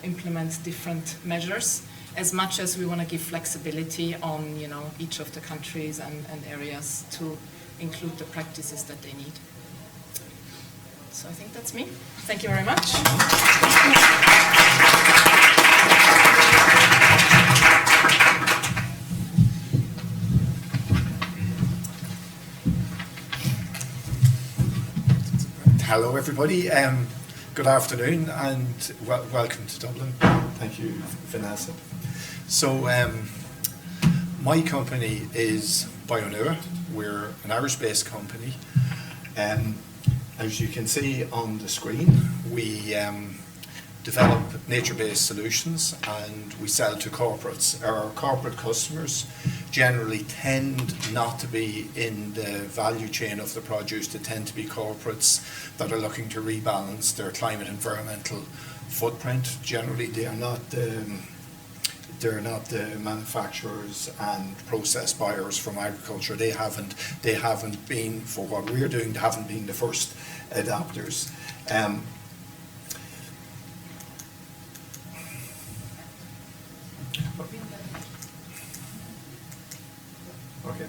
implement different measures, as much as we want to give flexibility on, you know, each of the countries and areas to include the practices that they need. So I think that's me. Thank you very much. Hello everybody, good afternoon and welcome to Dublin. Thank you, Vanessa. So my company is Bionura. We're an Irish-based company. As you can see on the screen, we develop nature-based solutions and we sell to corporates. Our corporate customers generally tend not to be in the value chain of the produce. They tend to be corporates that are looking to rebalance their climate environmental footprint. Generally, they're not the manufacturers and process buyers from agriculture. They haven't been, for what we're doing, they haven't been the first adopters. Okay,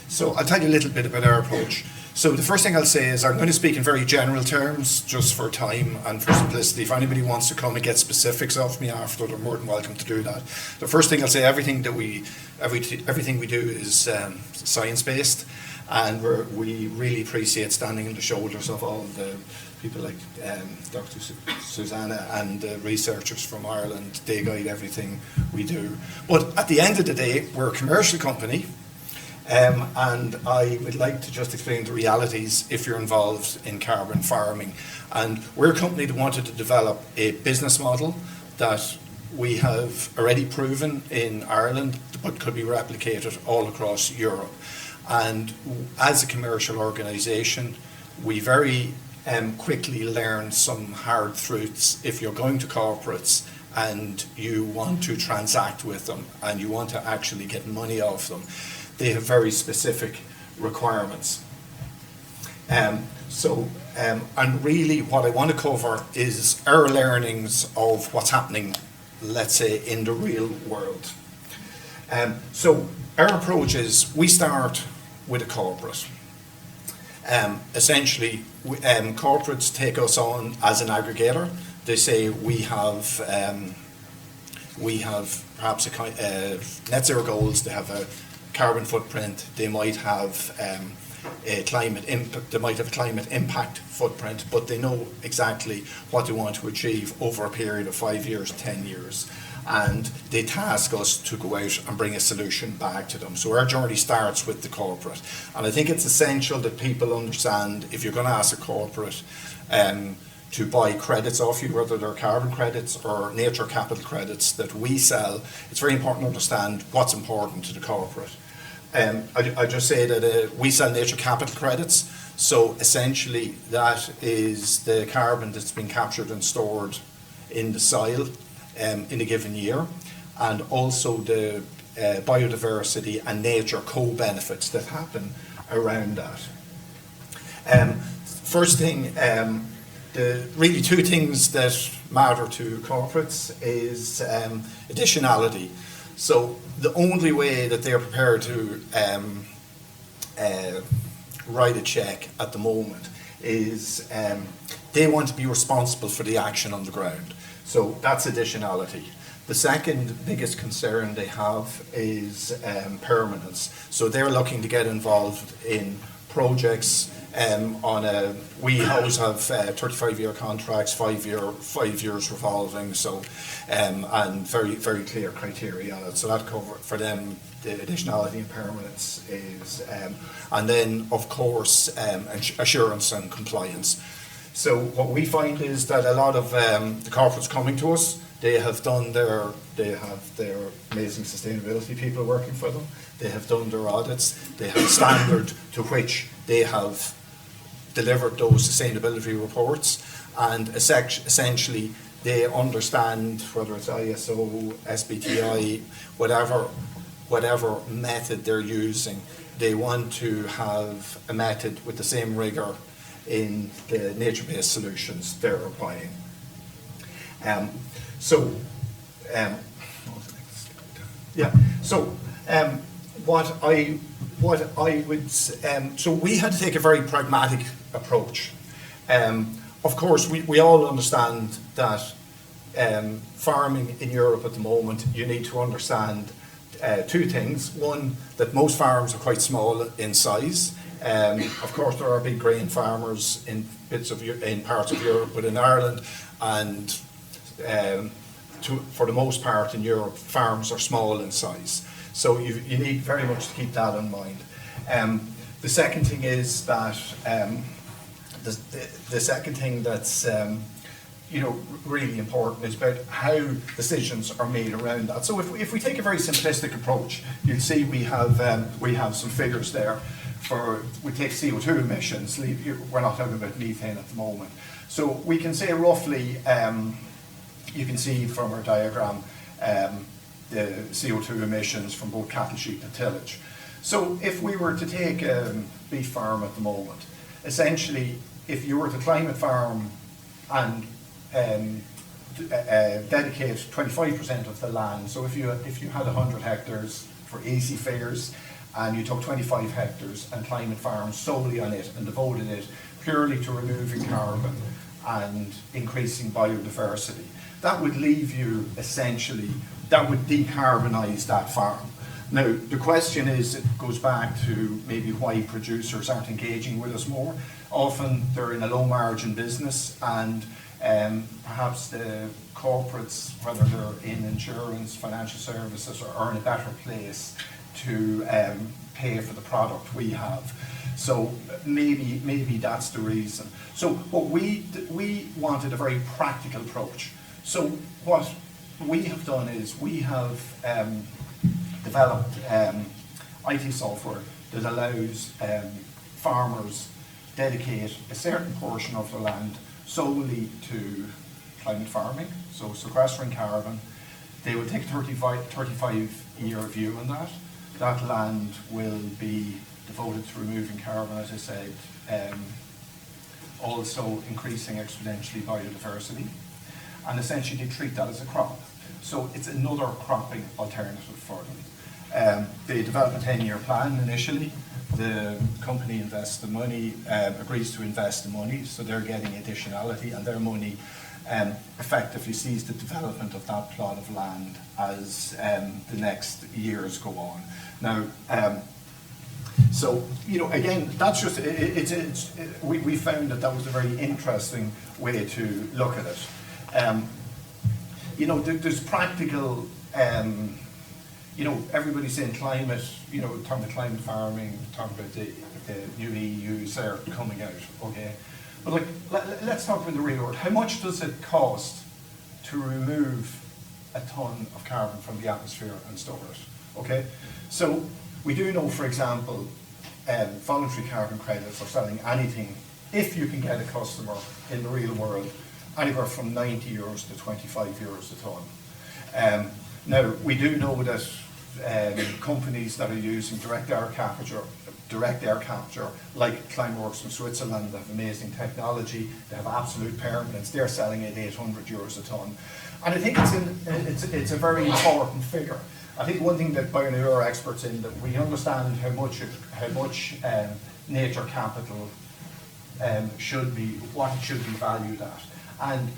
so I'll tell you a little bit about our approach. So the first thing I'll say is I'm going to speak in very general terms, just for time and for simplicity. If anybody wants to come and get specifics of me after, they're more than welcome to do that. The first thing I'll say, everything we do is science-based, and we really appreciate standing on the shoulders of all the people like Dr. Suzanne and the researchers from Ireland. They guide everything we do. But at the end of the day, we're a commercial company. And I would like to just explain the realities if you're involved in carbon farming. And we're a company that wanted to develop a business model that we have already proven in Ireland, but could be replicated all across Europe. And as a commercial organisation, we very quickly learned some hard truths. If you're going to corporates and you want to transact with them and you want to actually get money off them, they have very specific requirements. And really what I want to cover is our learnings of what's happening, let's say, in the real world. So our approach is we start with a corporate. Essentially, corporates take us on as an aggregator. They say we have perhaps a kind net zero goals. They have a carbon footprint. They might have a climate impact footprint, but they know exactly what they want to achieve over a period of 5 years, 10 years. And they task us to go out and bring a solution back to them. So our journey starts with the corporate. And I think it's essential that people understand, if you're going to ask a corporate to buy credits off you, whether they're carbon credits or nature capital credits that we sell, it's very important to understand what's important to the corporate. I just say that we sell nature capital credits, so essentially that is the carbon that's been captured and stored in the soil in a given year, and also the biodiversity and nature co-benefits that happen around that. First thing, the really two things that matter to corporates is additionality. So the only way that they're prepared to write a check at the moment is they want to be responsible for the action on the ground. So that's additionality. The second biggest concern they have is permanence. So they're looking to get involved in projects We always have 35-year contracts, 5 years revolving, so and very clear criteria on it. So that cover for them the additionality and permanence is, and then of course assurance and compliance. So what we find is that a lot of the corporates coming to us, they have their amazing sustainability people working for them. They have done their audits. They have a standard to which they have delivered those sustainability reports, and essentially they understand whether it's ISO, SBTi, whatever method they're using. They want to have a method with the same rigor in the nature-based solutions they're applying. So we had to take a very pragmatic approach. Of course, we all understand that farming in Europe at the moment, you need to understand two things. One, that most farms are quite small in size. Of course, there are big grain farmers in parts of Europe, but in Ireland and for the most part in Europe, farms are small in size. So you need very much to keep that in mind. The second thing is that the second thing that's really important is about how decisions are made around that. So if we take a very simplistic approach, you'll see we have some figures there. We take CO2 emissions. We're not talking about methane at the moment. So we can say roughly, you can see from our diagram the CO2 emissions from both cattle, sheep and tillage. So if we were to take a beef farm at the moment, essentially if you were to climate farm and dedicate 25% of the land, so if you had 100 hectares for easy figures, and you took 25 hectares and climate farmed solely on it and devoted it purely to removing carbon and increasing biodiversity, that would leave you essentially, that would decarbonise that farm. Now, the question is, it goes back to maybe why producers aren't engaging with us more. Often they're in a low margin business, and perhaps the corporates, whether they're in insurance, financial services, are in a better place to pay for the product we have. So maybe that's the reason. So what we wanted a very practical approach. So what we have done is we have developed IT software that allows farmers dedicate a certain portion of the land solely to climate farming, so sequestering carbon. They will take 35-year view on that. That land will be devoted to removing carbon, as I said, also increasing exponentially biodiversity, and essentially they treat that as a crop. So it's another cropping alternative for them. They develop a 10-year plan initially. The company invests the money, agrees to invest the money, so they're getting additionality, and their money effectively sees the development of that plot of land as the next years go on. Now, so again, that's just we found that was a very interesting way to look at it. There's practical. Everybody's saying climate. Talking about climate farming, talking about the new EUs are coming out. Okay, but let's talk about the real world. How much does it cost to remove a ton of carbon from the atmosphere and store it? Okay, so we do know, for example, voluntary carbon credits are selling anything, if you can get a customer in the real world, anywhere from 90 euros to 25 euros a ton. Now, we do know that companies that are using direct air capture, like Climeworks from Switzerland, have amazing technology, they have absolute permanence, they're selling at 800 euros a ton. And I think it's a very important figure. I think one thing that Bioneer are experts in, that we understand how much nature capital should be, what it should be valued at. And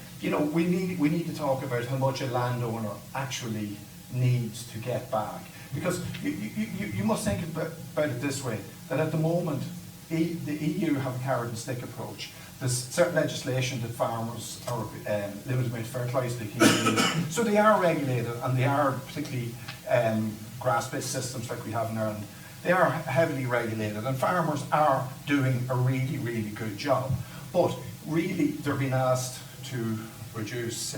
we need to talk about how much a landowner actually needs to get back. Because you must think about it this way, that at the moment, the EU have a carrot and stick approach. There's certain legislation that farmers are limited amount of fertiliser they can use. So they are regulated, and they are particularly grass-based systems like we have in Ireland. They are heavily regulated, and farmers are doing a really, really good job. But really, they're being asked to reduce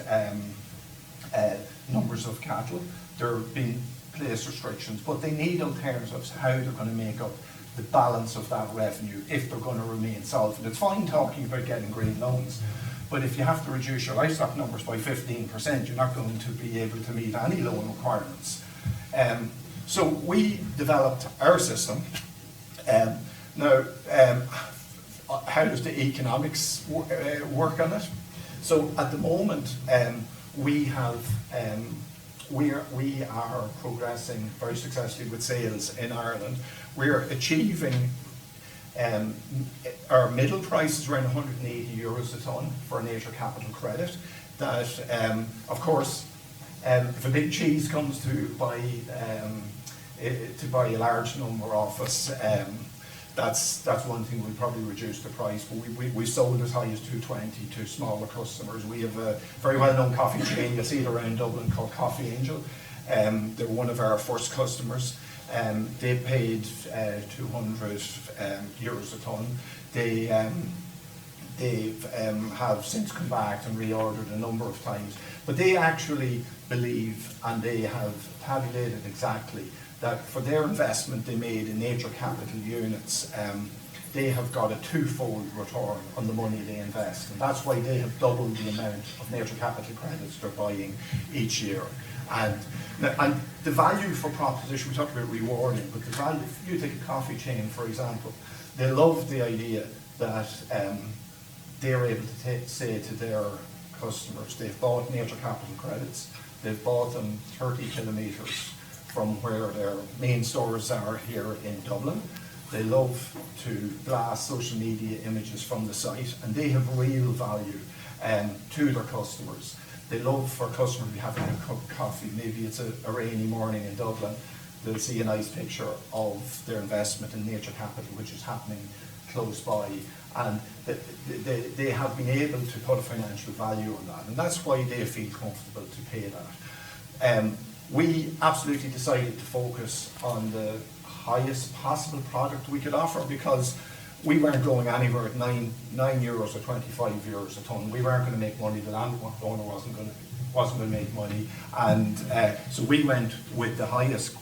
numbers of cattle. They're being placed restrictions, but they need alternatives how they're going to make up the balance of that revenue if they're going to remain solvent. It's fine talking about getting green loans, but if you have to reduce your livestock numbers by 15%, you're not going to be able to meet any loan requirements. So we developed our system. Now, how does the economics work on it? So at the moment, we are progressing very successfully with sales in Ireland. We're achieving our middle price is around 180 euros a tonne for a nature capital credit. That, of course, if a big cheese comes to buy a large number of us, that's one thing. We'll probably reduce the price, but we sold as high as 220 to smaller customers. We have a very well-known coffee chain, you'll see it around Dublin, called Coffee Angel. They're one of our first customers. They paid 200 euros a tonne. They have since come back and reordered a number of times. But they actually believe, and they have tabulated exactly, that for their investment they made in nature capital units, they have got a twofold return on the money they invest. And that's why they have doubled the amount of nature capital credits they're buying each year. And the value for proposition, we talked about rewarding, but the value, if you take a coffee chain, for example, they love the idea that they're able to say to their customers, they've bought nature capital credits, they've bought them 30 kilometres from where their main stores are here in Dublin. They love to blast social media images from the site, and they have real value to their customers. They love for customers to be having a cup of coffee. Maybe it's a rainy morning in Dublin. They'll see a nice picture of their investment in nature capital, which is happening close by, and they have been able to put a financial value on that, and that's why they feel comfortable to pay that. We absolutely decided to focus on the highest possible product we could offer, because we weren't going anywhere at 9 euros or 25 euros a tonne. We weren't going to make money. The landowner wasn't going to make money, and so we went with the highest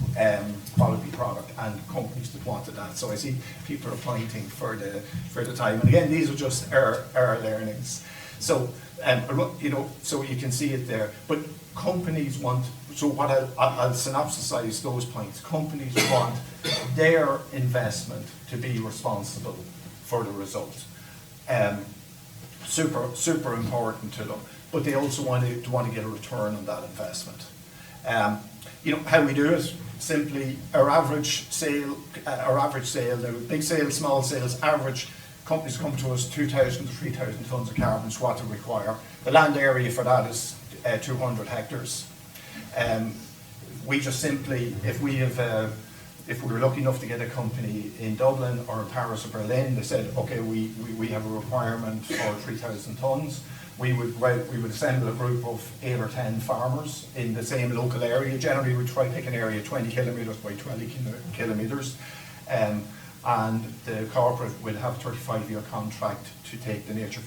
quality product, and companies that wanted that. So I see people are pointing for the time, and again, these are just our learnings. So so you can see it there. But companies want. So what I'll synopsisize those points. Companies want their investment to be responsible for the result. Super important to them. But they also want to get a return on that investment. How we do it? Simply, our average sale, now big sales, small sales, average companies come to us 2,000 to 3,000 tonnes of carbon is what they require. The land area for that is 200 hectares. We just simply, if we were lucky enough to get a company in Dublin or in Paris or Berlin, they said, okay, we have a requirement for 3,000 tonnes. We would assemble a group of 8 or 10 farmers in the same local area. Generally, we'd try to pick an area 20 kilometres by 20 kilometres. And the corporate will have a 35-year contract to take the nature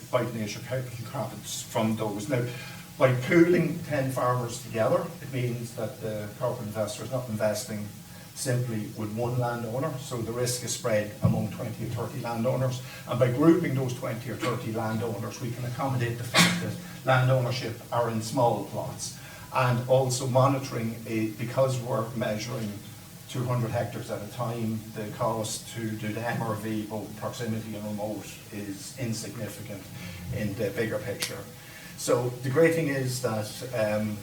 capital credits from those. Now, by pooling 10 farmers together, it means that the corporate investor is not investing simply with one landowner, so the risk is spread among 20 or 30 landowners. And by grouping those 20 or 30 landowners, we can accommodate the fact that land ownership are in small plots. And also monitoring, because we're measuring 200 hectares at a time, the cost to do the MRV, both proximity and remote, is insignificant in the bigger picture. So the great thing is that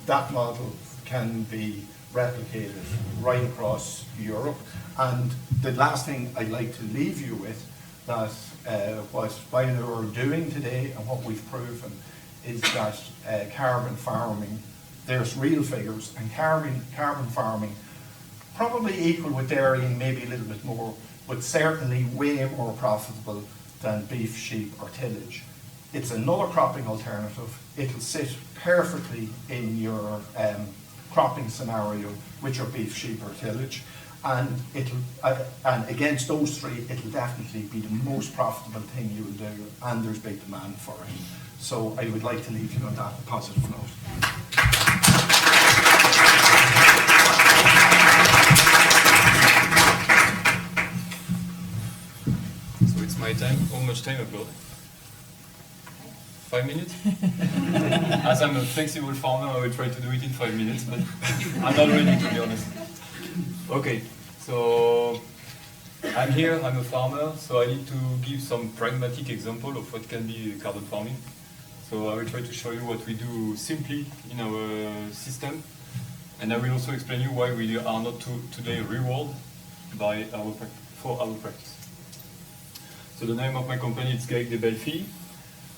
that model can be replicated right across Europe. And the last thing I'd like to leave you with, that what INRAE are doing today and what we've proven is that carbon farming, there's real figures, and carbon farming probably equal with dairying, maybe a little bit more, but certainly way more profitable than beef, sheep or tillage. It's another cropping alternative. It'll sit perfectly in your cropping scenario with your beef, sheep or tillage. And and against those three, it'll definitely be the most profitable thing you will do, and there's big demand for it. So I would like to leave you on that positive note. So it's my time. How much time upload? 5 minutes? As I'm a flexible farmer, I will try to do it in 5 minutes, but I'm not ready, to be honest. Okay, so I'm here, I'm a farmer, so I need to give some pragmatic example of what can be carbon farming. So I will try to show you what we do simply in our system, and I will also explain you why we are not today rewarded by for our practice. So the name of my company is Lebelt.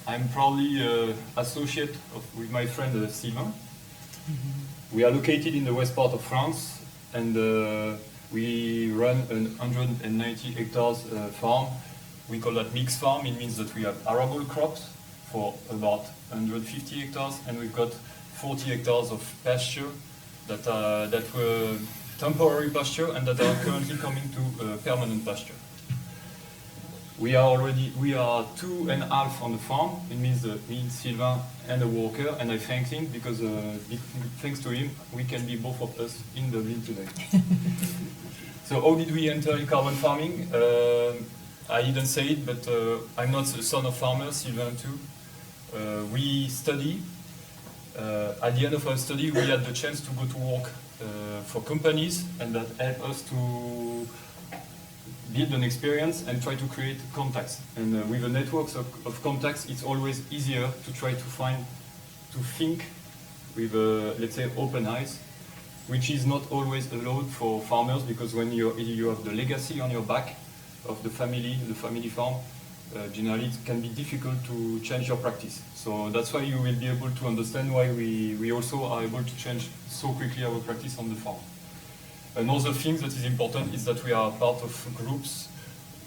I'm proudly associate with my friend Sylvain. We are located in the west part of France, and we run an 190 hectares farm. We call that mixed farm. It means that we have arable crops for about 150 hectares, and we've got 40 hectares of pasture that were temporary pasture and that are currently coming to permanent pasture. We are 2.5 on the farm. It means me, Sylvain, and a worker, and I thank him because thanks to him, we can be both of us in Dublin today. So how did we enter carbon farming? I didn't say it, but I'm not a son of farmer, Sylvain too. We study. At the end of our study, we had the chance to go to work for companies, and that helped us to build an experience and try to create contacts. And with a network of contacts, it's always easier to try to think with, let's say, open eyes, which is not always allowed for farmers, because when you have the legacy on your back of the family farm, generally it can be difficult to change your practice. So that's why you will be able to understand why we also are able to change so quickly our practice on the farm. Another thing that is important is that we are part of groups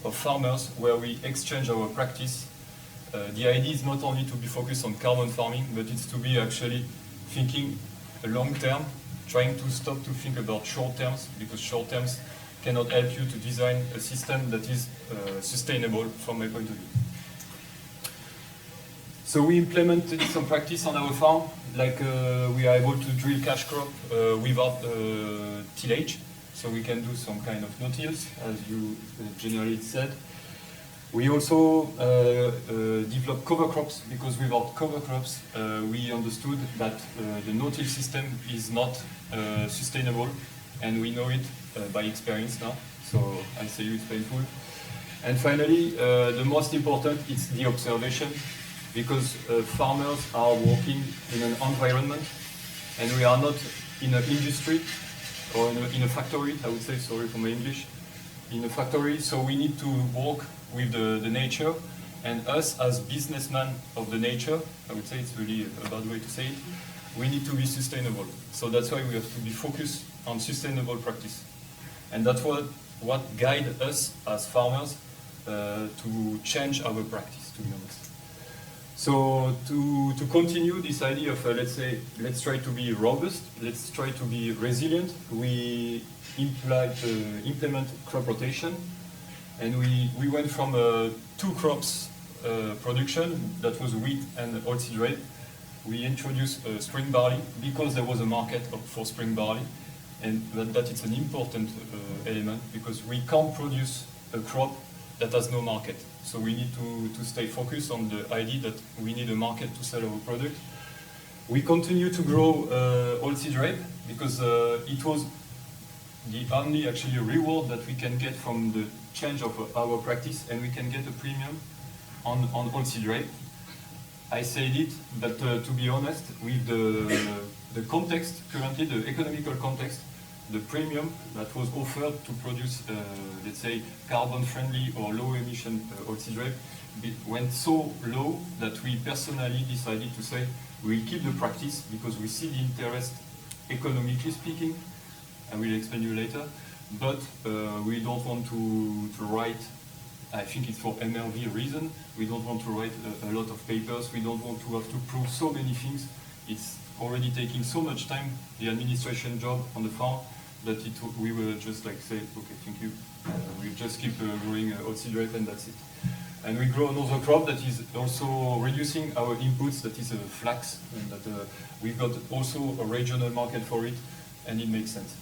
of farmers where we exchange our practice. The idea is not only to be focused on carbon farming, but it's to be actually thinking long term, trying to stop to think about short terms, because short terms cannot help you to design a system that is sustainable from my point of view. So we implemented some practice on our farm, like we are able to drill cash crop without tillage, so we can do some kind of no-tills, as you generally said. We also developed cover crops, because without cover crops, we understood that the no-till system is not sustainable, and we know it by experience now, so I say it's painful. And finally, the most important is the observation, because farmers are working in an environment, and we are not in an industry or in a factory, I would say, sorry for my English, in a factory, so we need to work with the nature, and us as businessmen of the nature, I would say it's really a bad way to say it, we need to be sustainable. So that's why we have to be focused on sustainable practice. And that's what guides us as farmers to change our practice, to be honest. So to continue this idea of, let's try to be robust, let's try to be resilient, we implement crop rotation, and we went from 2 crops production, that was wheat and oilseed rape. We introduced spring barley because there was a market for spring barley, and that it's an important element, because we can't produce a crop that has no market. So we need to stay focused on the idea that we need a market to sell our product. We continue to grow oilseed rape, because it was the only actually reward that we can get from the change of our practice, and we can get a premium on oilseed rape. I said it, but to be honest, with the context, currently the economical context, the premium that was offered to produce, let's say, carbon-friendly or low-emission oilseed rape went so low that we personally decided to say we'll keep the practice, because we see the interest, economically speaking, I will explain you later. But we don't want to write, I think it's for MRV reason, we don't want to write a lot of papers, we don't want to have to prove so many things. It's already taking so much time, the administration job on the farm, that we will just like say, okay, thank you, we just keep growing oatseed rape and that's it. And we grow another crop that is also reducing our inputs, that is flax, and that we've got also a regional market for it, and it makes sense.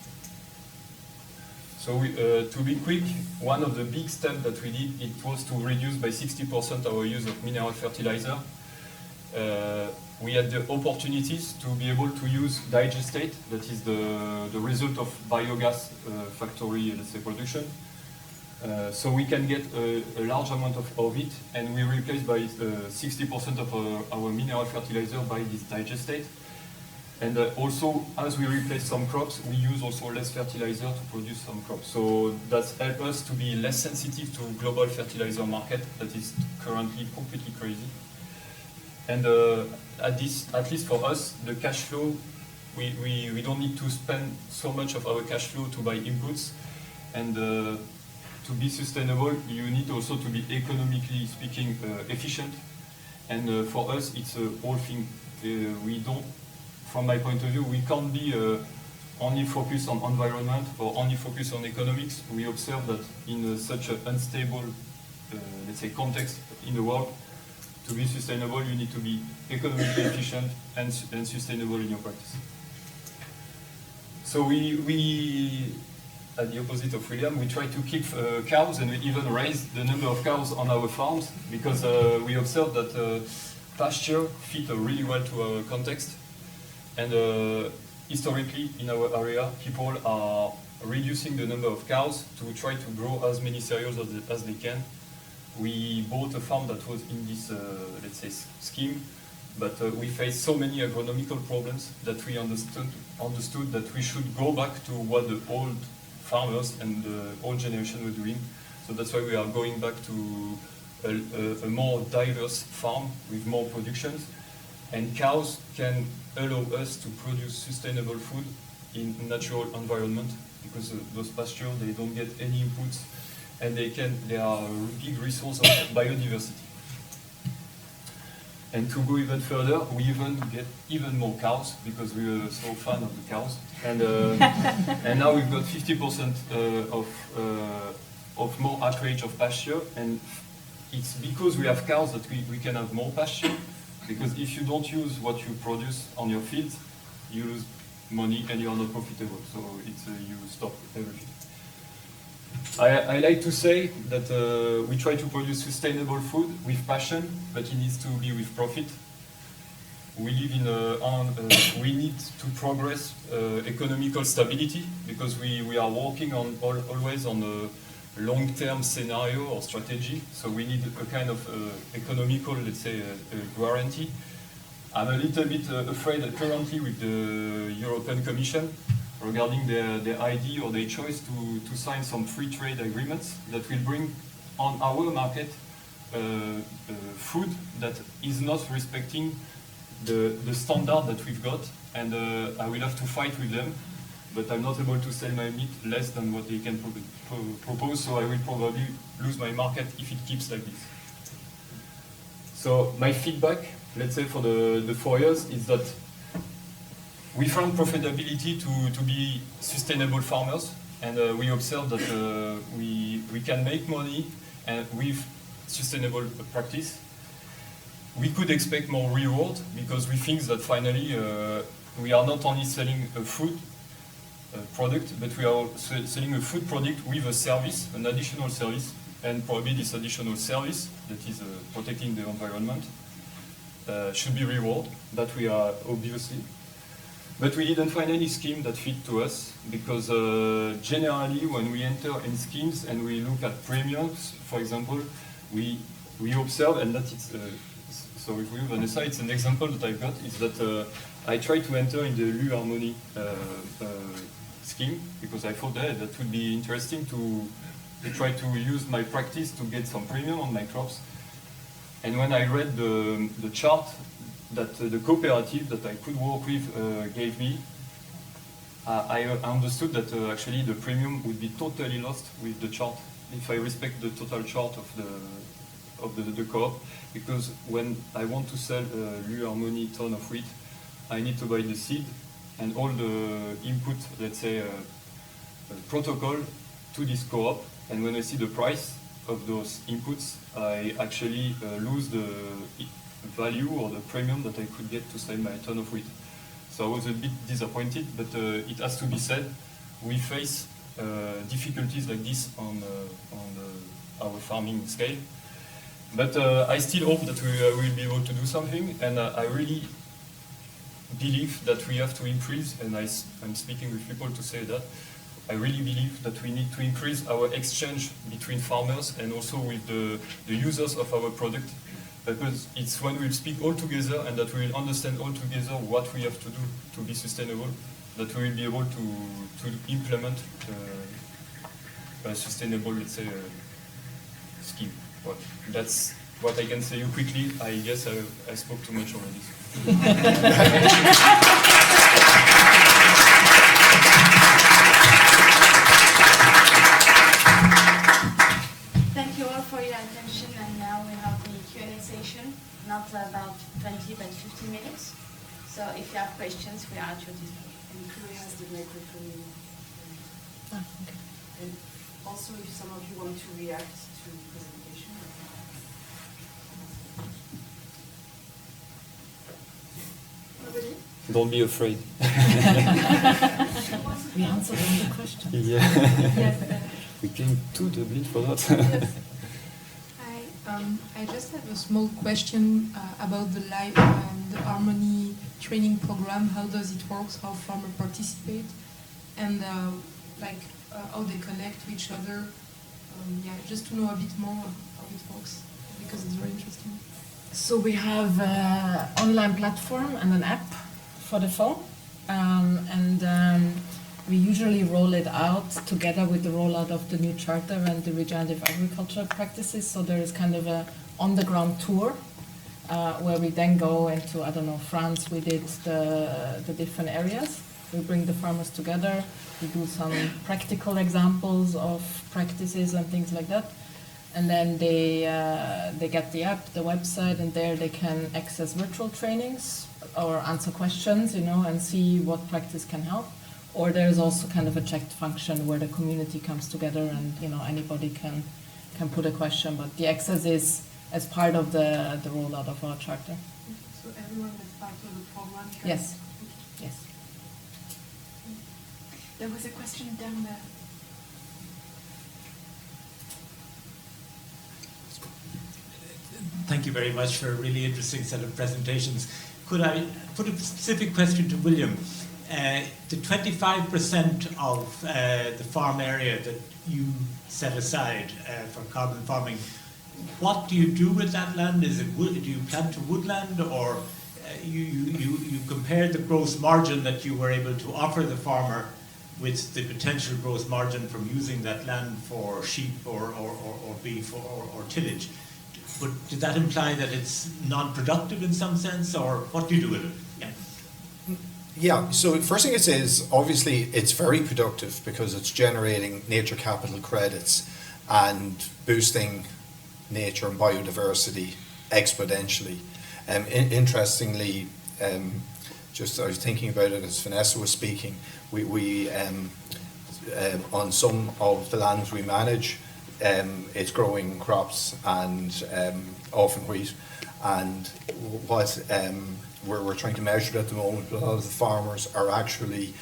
So to be quick, one of the big steps that we did, it was to reduce by 60% our use of mineral fertilizer. We had the opportunities to be able to use digestate, that is the result of biogas factory, let's say, production. So we can get a large amount of it, and we replace by 60% of our mineral fertilizer by this digestate. And also, as we replace some crops, we use also less fertilizer to produce some crops. So that's helped us to be less sensitive to global fertilizer market that is currently completely crazy. And at least for us, the cash flow, we don't need to spend so much of our cash flow to buy inputs. And to be sustainable, you need also to be economically speaking efficient. And for us, it's a whole thing. We don't, from my point of view, we can't be only focused on environment or only focused on economics. We observe that in such an unstable, let's say, context in the world, to be sustainable, you need to be economically efficient and sustainable in your practice. So we at the opposite of William, we try to keep cows, and we even raise the number of cows on our farms, because we observe that pasture fit really well to our context. And historically, in our area, people are reducing the number of cows to try to grow as many cereals as they can. We bought a farm that was in this, let's say, scheme, but we faced so many agronomical problems that we understood that we should go back to what the old farmers and the old generation were doing. So that's why we are going back to a more diverse farm with more productions. And cows can allow us to produce sustainable food in natural environment, because those pastures, they don't get any inputs, and they are a big resource of biodiversity. And to go even further, we even get even more cows, because we are so fan of the cows. And and now we've got 50% of more acreage of pasture, and it's because we have cows that we can have more pasture. Because if you don't use what you produce on your field, you lose money and you are not profitable. So it's you stop everything. I like to say that we try to produce sustainable food with passion, but it needs to be with profit. We live in we need to progress economical stability, because we are working on always on a long-term scenario or strategy, so we need a kind of economical, let's say, guarantee. I'm a little bit afraid that currently with the European Commission regarding their idea or their choice to sign some free trade agreements that will bring on our market food that is not respecting the standard that we've got, and I will have to fight with them. But I'm not able to sell my meat less than what they can propose, so I will probably lose my market if it keeps like this. So my feedback, let's say for the 4 years, is that we found profitability to be sustainable farmers, and we observed that we can make money and with sustainable practice. We could expect more reward, because we think that finally we are not only selling a food product, but we are selling a food product with a service, an additional service, and probably this additional service that is protecting the environment should be rewarded. That we are obviously, but we didn't find any scheme that fit to us, because generally when we enter in schemes and we look at premiums, for example, we observe, and that it's so with you, Vanessa, it's an example that I've got, is that I tried to enter in the Lu Harmonie scheme, because I thought that would be interesting to try to use my practice to get some premium on my crops. And when I read the chart that the cooperative that I could work with gave me, I understood that actually the premium would be totally lost with the chart if I respect the total chart of the co-op, because when I want to sell Lu Harmonie ton of wheat, I need to buy the seed and all the input, let's say, protocol to this co-op, and when I see the price of those inputs, I actually lose the value or the premium that I could get to sell my ton of wheat. So I was a bit disappointed, but it has to be said, we face difficulties like this on our farming scale. But I still hope that we will be able to do something, and I really believe that we have to increase, and I'm speaking with people to say that, I really believe that we need to increase our exchange between farmers and also with the users of our product, because it's when we speak all together and that we will understand all together what we have to do to be sustainable, that we will be able to implement a sustainable, let's say, scheme. Well, that's what I can say you quickly. I guess I spoke too much already. Thank you all for your attention, and now we have the Q&A session, not about 20 but 15 minutes. So if you have questions, we are at your disposal. And Chloe has the microphone. Okay. And also, if some of you want to react to the presentation. Nobody? Don't be afraid. We answered all the questions. Yeah. Yes. We came to Dublin for that. Yes. I just have a small question about the Harmonie training program. How does it work? How farmers participate, and how they connect to each other. Yeah, just to know a bit more how it works, because it's very interesting. So we have an online platform and an app for the phone, we usually roll it out together with the rollout of the new charter and the regenerative agriculture practices. So there is kind of a on-the-ground tour where we then go into, I don't know, France. We did the different areas. We bring the farmers together. We do some practical examples of practices and things like that. And then they get the app, the website, and there they can access virtual trainings or answer questions, and see what practice can help. Or there's also kind of a checked function where the community comes together and anybody can put a question. But the access is as part of the rollout of our charter. So everyone that's part of the program can... Yes. Yes. There was a question down there. Thank you very much for a really interesting set of presentations. Could I put a specific question to William? The 25% of the farm area that you set aside for carbon farming, what do you do with that land? Is it wood? Do you plant to woodland, or you compare the gross margin that you were able to offer the farmer with the potential gross margin from using that land for sheep or beef or tillage? But did that imply that it's non-productive in some sense, or what do you do with it? Yeah. Yeah, so the first thing it says, obviously it's very productive because it's generating nature capital credits and boosting nature and biodiversity exponentially. Interestingly, just I was thinking about it as Vanessa was speaking, we on some of the lands we manage, it's growing crops and often wheat, and what we're trying to measure at the moment, but a lot of the farmers are actually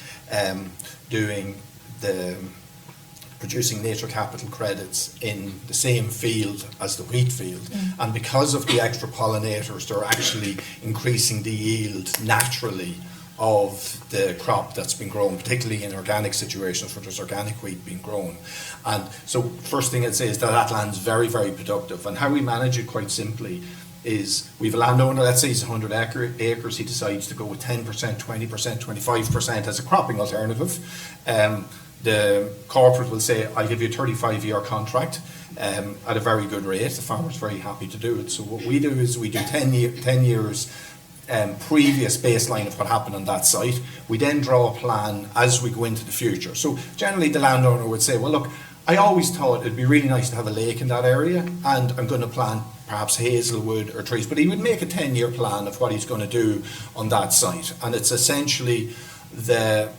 producing nature capital credits in the same field as the wheat field. And because of the extra pollinators, they're actually increasing the yield naturally of the crop that's been grown, particularly in organic situations where there's organic wheat being grown. And so first thing I'd say is that land's very, very productive. And how we manage it quite simply is we have a landowner, let's say he's 100 acres, he decides to go with 10%, 20%, 25% as a cropping alternative. The corporate will say, I'll give you a 35-year contract at a very good rate. The farmer's very happy to do it. So what we do is we do 10 years previous baseline of what happened on that site. We then draw a plan as we go into the future. So generally the landowner would say, well look, I always thought it'd be really nice to have a lake in that area, and I'm going to plant perhaps hazelwood or trees, but he would make a 10-year plan of what he's going to do on that site. And it's essentially the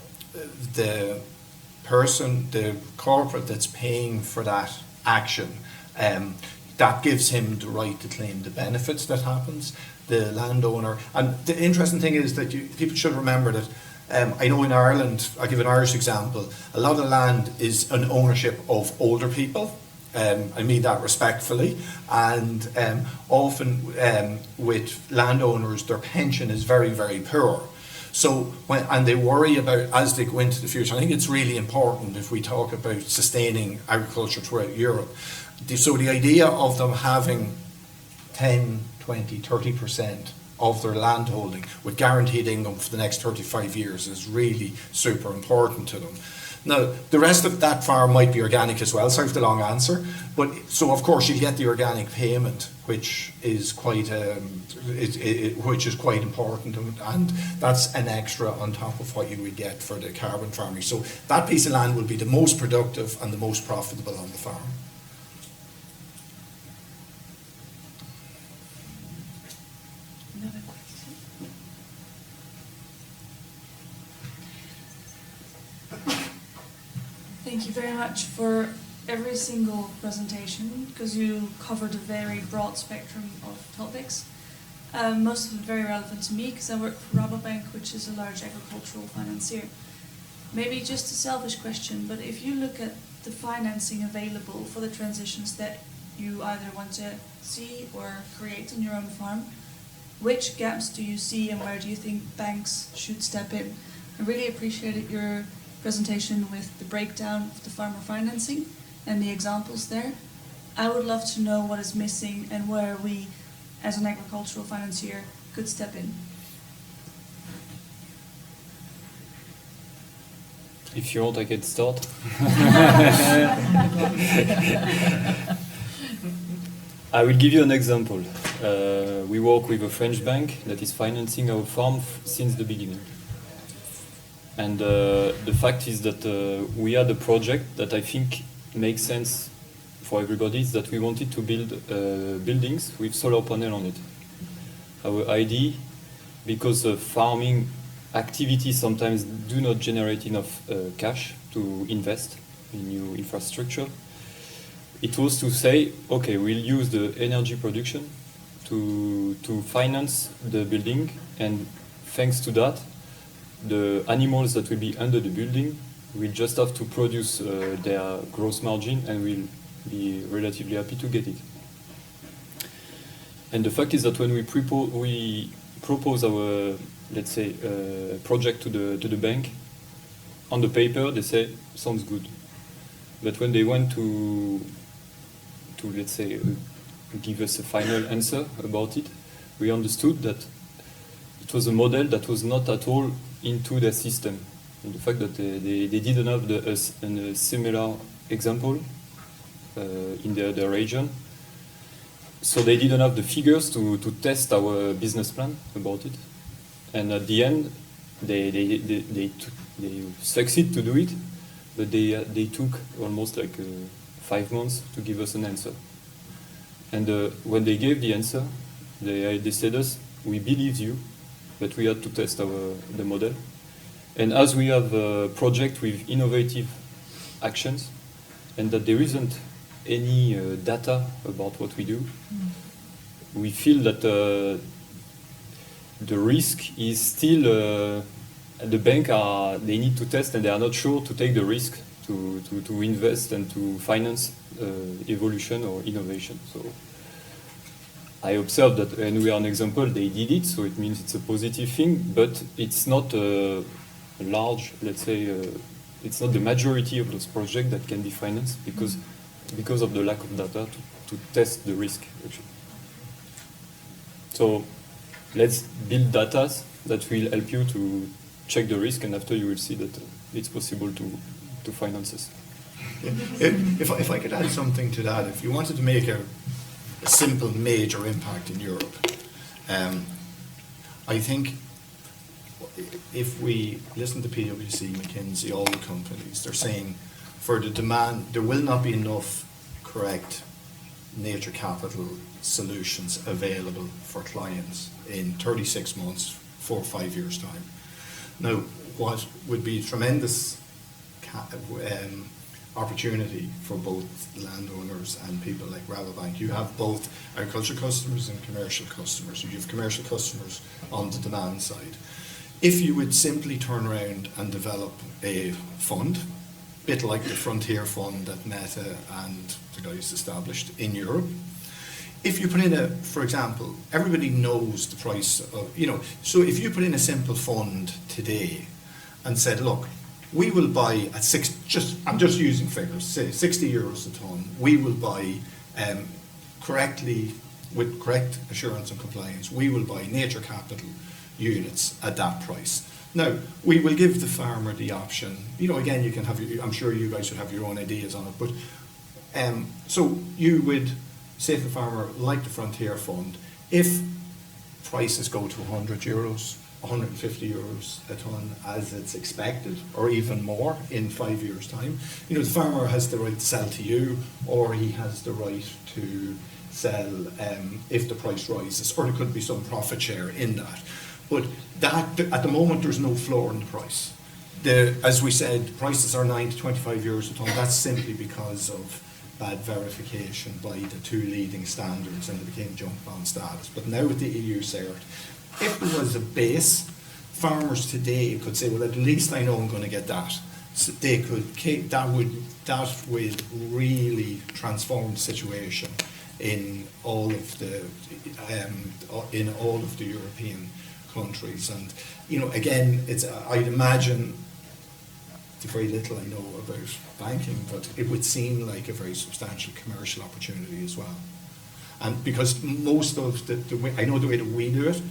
person, the corporate that's paying for that action, that gives him the right to claim the benefits that happens. The landowner, and the interesting thing is that people should remember that I know in Ireland, I'll give an Irish example, a lot of land is an ownership of older people. I mean that respectfully, and often with landowners, their pension is very, very poor. So and they worry about as they go into the future. I think it's really important if we talk about sustaining agriculture throughout Europe. So the idea of them having 10, 20, 30% of their land holding with guaranteed income for the next 35 years is really super important to them. Now, the rest of that farm might be organic as well, sorry for the long answer, but so of course you get the organic payment, which is quite important, and that's an extra on top of what you would get for the carbon farming. So that piece of land will be the most productive and the most profitable on the farm. Another question? Thank you very much for every single presentation, because you covered a very broad spectrum of topics. Most of it very relevant to me, because I work for Rabobank, which is a large agricultural financier. Maybe just a selfish question, but if you look at the financing available for the transitions that you either want to see or create on your own farm, which gaps do you see and where do you think banks should step in? I really appreciated your presentation with the breakdown of the farmer financing and the examples there. I would love to know what is missing and where we, as an agricultural financier, could step in. If you want, I can start. I will give you an example. We work with a French bank that is financing our farm since the beginning. And the fact is that we had a project that I think makes sense for everybody, is that we wanted to build buildings with solar panel on it. Our idea, because farming activities sometimes do not generate enough cash to invest in new infrastructure, it was to say, okay, we'll use the energy production to finance the building, and thanks to that, the animals that will be under the building will just have to produce their gross margin and will be relatively happy to get it. And the fact is that when we propose our, let's say, project to the bank, on the paper they say, sounds good. But when they went to let's say, give us a final answer about it, we understood that it was a model that was not at all into their system. And the fact that they didn't have a similar example in their region, so they didn't have the figures to test our business plan about it. And at the end, they succeed to do it, but they took almost like 5 months to give us an answer. And when they gave the answer, they said us, we believe you, but we had to test the model. And as we have a project with innovative actions, and that there isn't any data about what we do, we feel that the risk is still, the bank they need to test, and they are not sure to take the risk to invest and to finance evolution or innovation. So I observed that, and we are an example, they did it, so it means it's a positive thing, but it's not a large, let's say, it's not the majority of those projects that can be financed because of the lack of data to test the risk, actually. So let's build data that will help you to check the risk, and after you will see that it's possible to finance this. If I could add something to that, if you wanted to make a simple major impact in Europe, I think if we listen to PwC, McKinsey, all the companies, they're saying for the demand, there will not be enough correct nature capital solutions available for clients in 36 months, 4 or 5 years' time. Now, what would be tremendous opportunity for both landowners and people like Rabobank, you have both agricultural customers and commercial customers. You have commercial customers on the demand side. If you would simply turn around and develop a fund, a bit like the Frontier Fund that Meta and the guys established in Europe, if you put in a, for example, everybody knows the price of, so if you put in a simple fund today and said, look, we will buy at I'm just using figures, say 60 euros a tonne, we will buy correctly, with correct assurance and compliance, we will buy nature capital units at that price. Now, we will give the farmer the option, again, you can have, I'm sure you guys would have your own ideas on it, but so you would say to the farmer, like the Frontier Fund, if prices go to 100 euros, 150 euros a tonne as it's expected, or even more in 5 years' time, the farmer has the right to sell to you, or he has the right to sell if the price rises, or there could be some profit share in that. But that, at the moment, there's no floor in the price. As we said, prices are 9 to 25 euros a tonne. That's simply because of bad verification by the two leading standards, and it became junk bond status. But now with the EU CERT, if there was a base, farmers today could say, well, at least I know I'm going to get that. So they could, that would really transform the situation in all of the European countries. And again, I'd imagine, very little I know about banking, but it would seem like a very substantial commercial opportunity as well. And because most of the way, I know the way that we do it,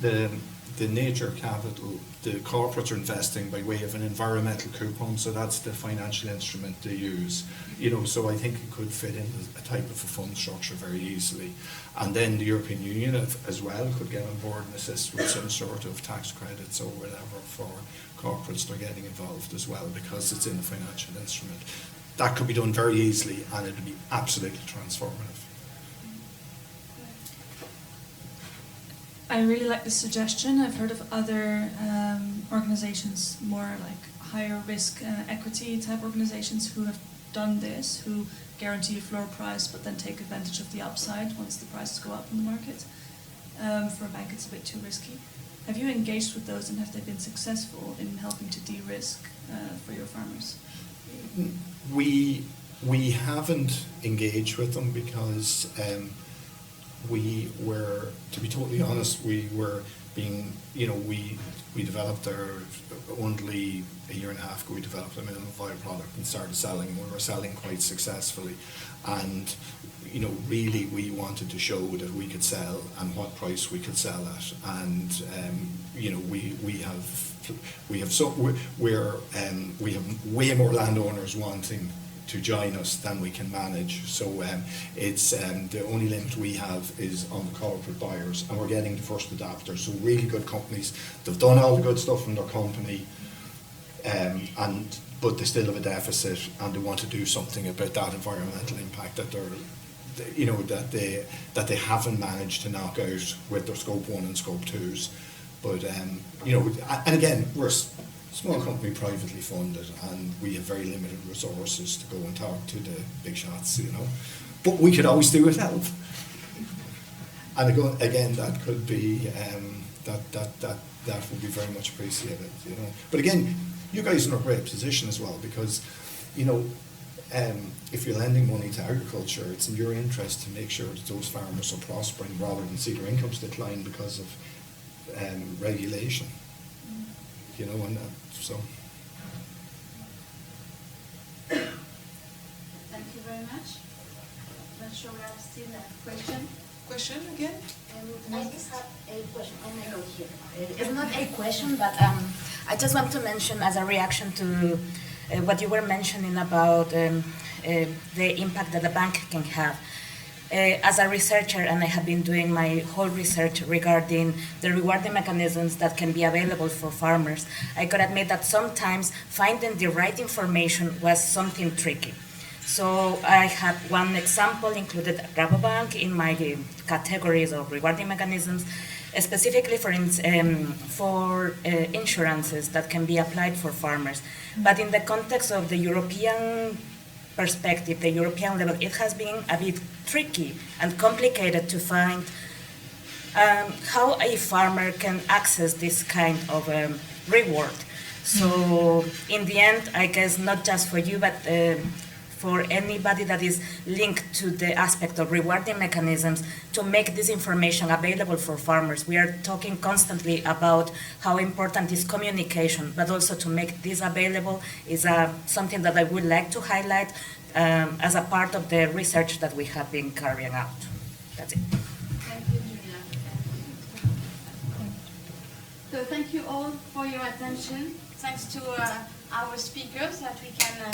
the nature capital, the corporates are investing by way of an environmental coupon, so that's the financial instrument they use. So I think it could fit in a type of a fund structure very easily. And then the European Union as well could get on board and assist with some sort of tax credits or whatever for corporates that are getting involved as well, because it's in a financial instrument. That could be done very easily, and it would be absolutely transformative. I really like this suggestion. I've heard of other organizations, more like higher risk equity type organizations who have done this, who guarantee a floor price but then take advantage of the upside once the prices go up in the market. For a bank it's a bit too risky. Have you engaged with those, and have they been successful in helping to de-risk for your farmers? We haven't engaged with them because we were, to be totally honest, we were being, we developed only a year and a half ago, we developed a minimum viable product and started selling, and we were selling quite successfully. And, really we wanted to show that we could sell and what price we could sell at. And, we have way more landowners wanting to join us than we can manage. So it's the only limit we have is on the corporate buyers, and we're getting the first adapters. So really good companies, they've done all the good stuff in their company, but they still have a deficit, and they want to do something about that environmental impact that that they haven't managed to knock out with their Scope 1 and Scope 2s. But and again, we're a small company, privately funded, and we have very limited resources to go and talk to the big shots, But we could always do with help. And again, that could be that would be very much appreciated, But again, you guys are in a great position as well, because if you're lending money to agriculture, it's in your interest to make sure that those farmers are prospering rather than see their incomes decline because of regulation. And so. Thank you very much. Not sure we have still a question. Question again? I just have a question. Oh my God, here. It's not a question, but I just want to mention as a reaction to what you were mentioning about the impact that the bank can have. As a researcher, and I have been doing my whole research regarding the rewarding mechanisms that can be available for farmers, I could admit that sometimes finding the right information was something tricky. So I had one example included Rabobank in my categories of rewarding mechanisms, specifically for insurances that can be applied for farmers. But in the context of the European perspective, the European level, it has been a bit tricky and complicated to find how a farmer can access this kind of reward. So in the end, I guess not just for you, but for anybody that is linked to the aspect of rewarding mechanisms, to make this information available for farmers. We are talking constantly about how important is communication, but also to make this available is something that I would like to highlight as a part of the research that we have been carrying out. That's it. Thank you, Julia. So thank you all for your attention. Thanks to our speakers that we can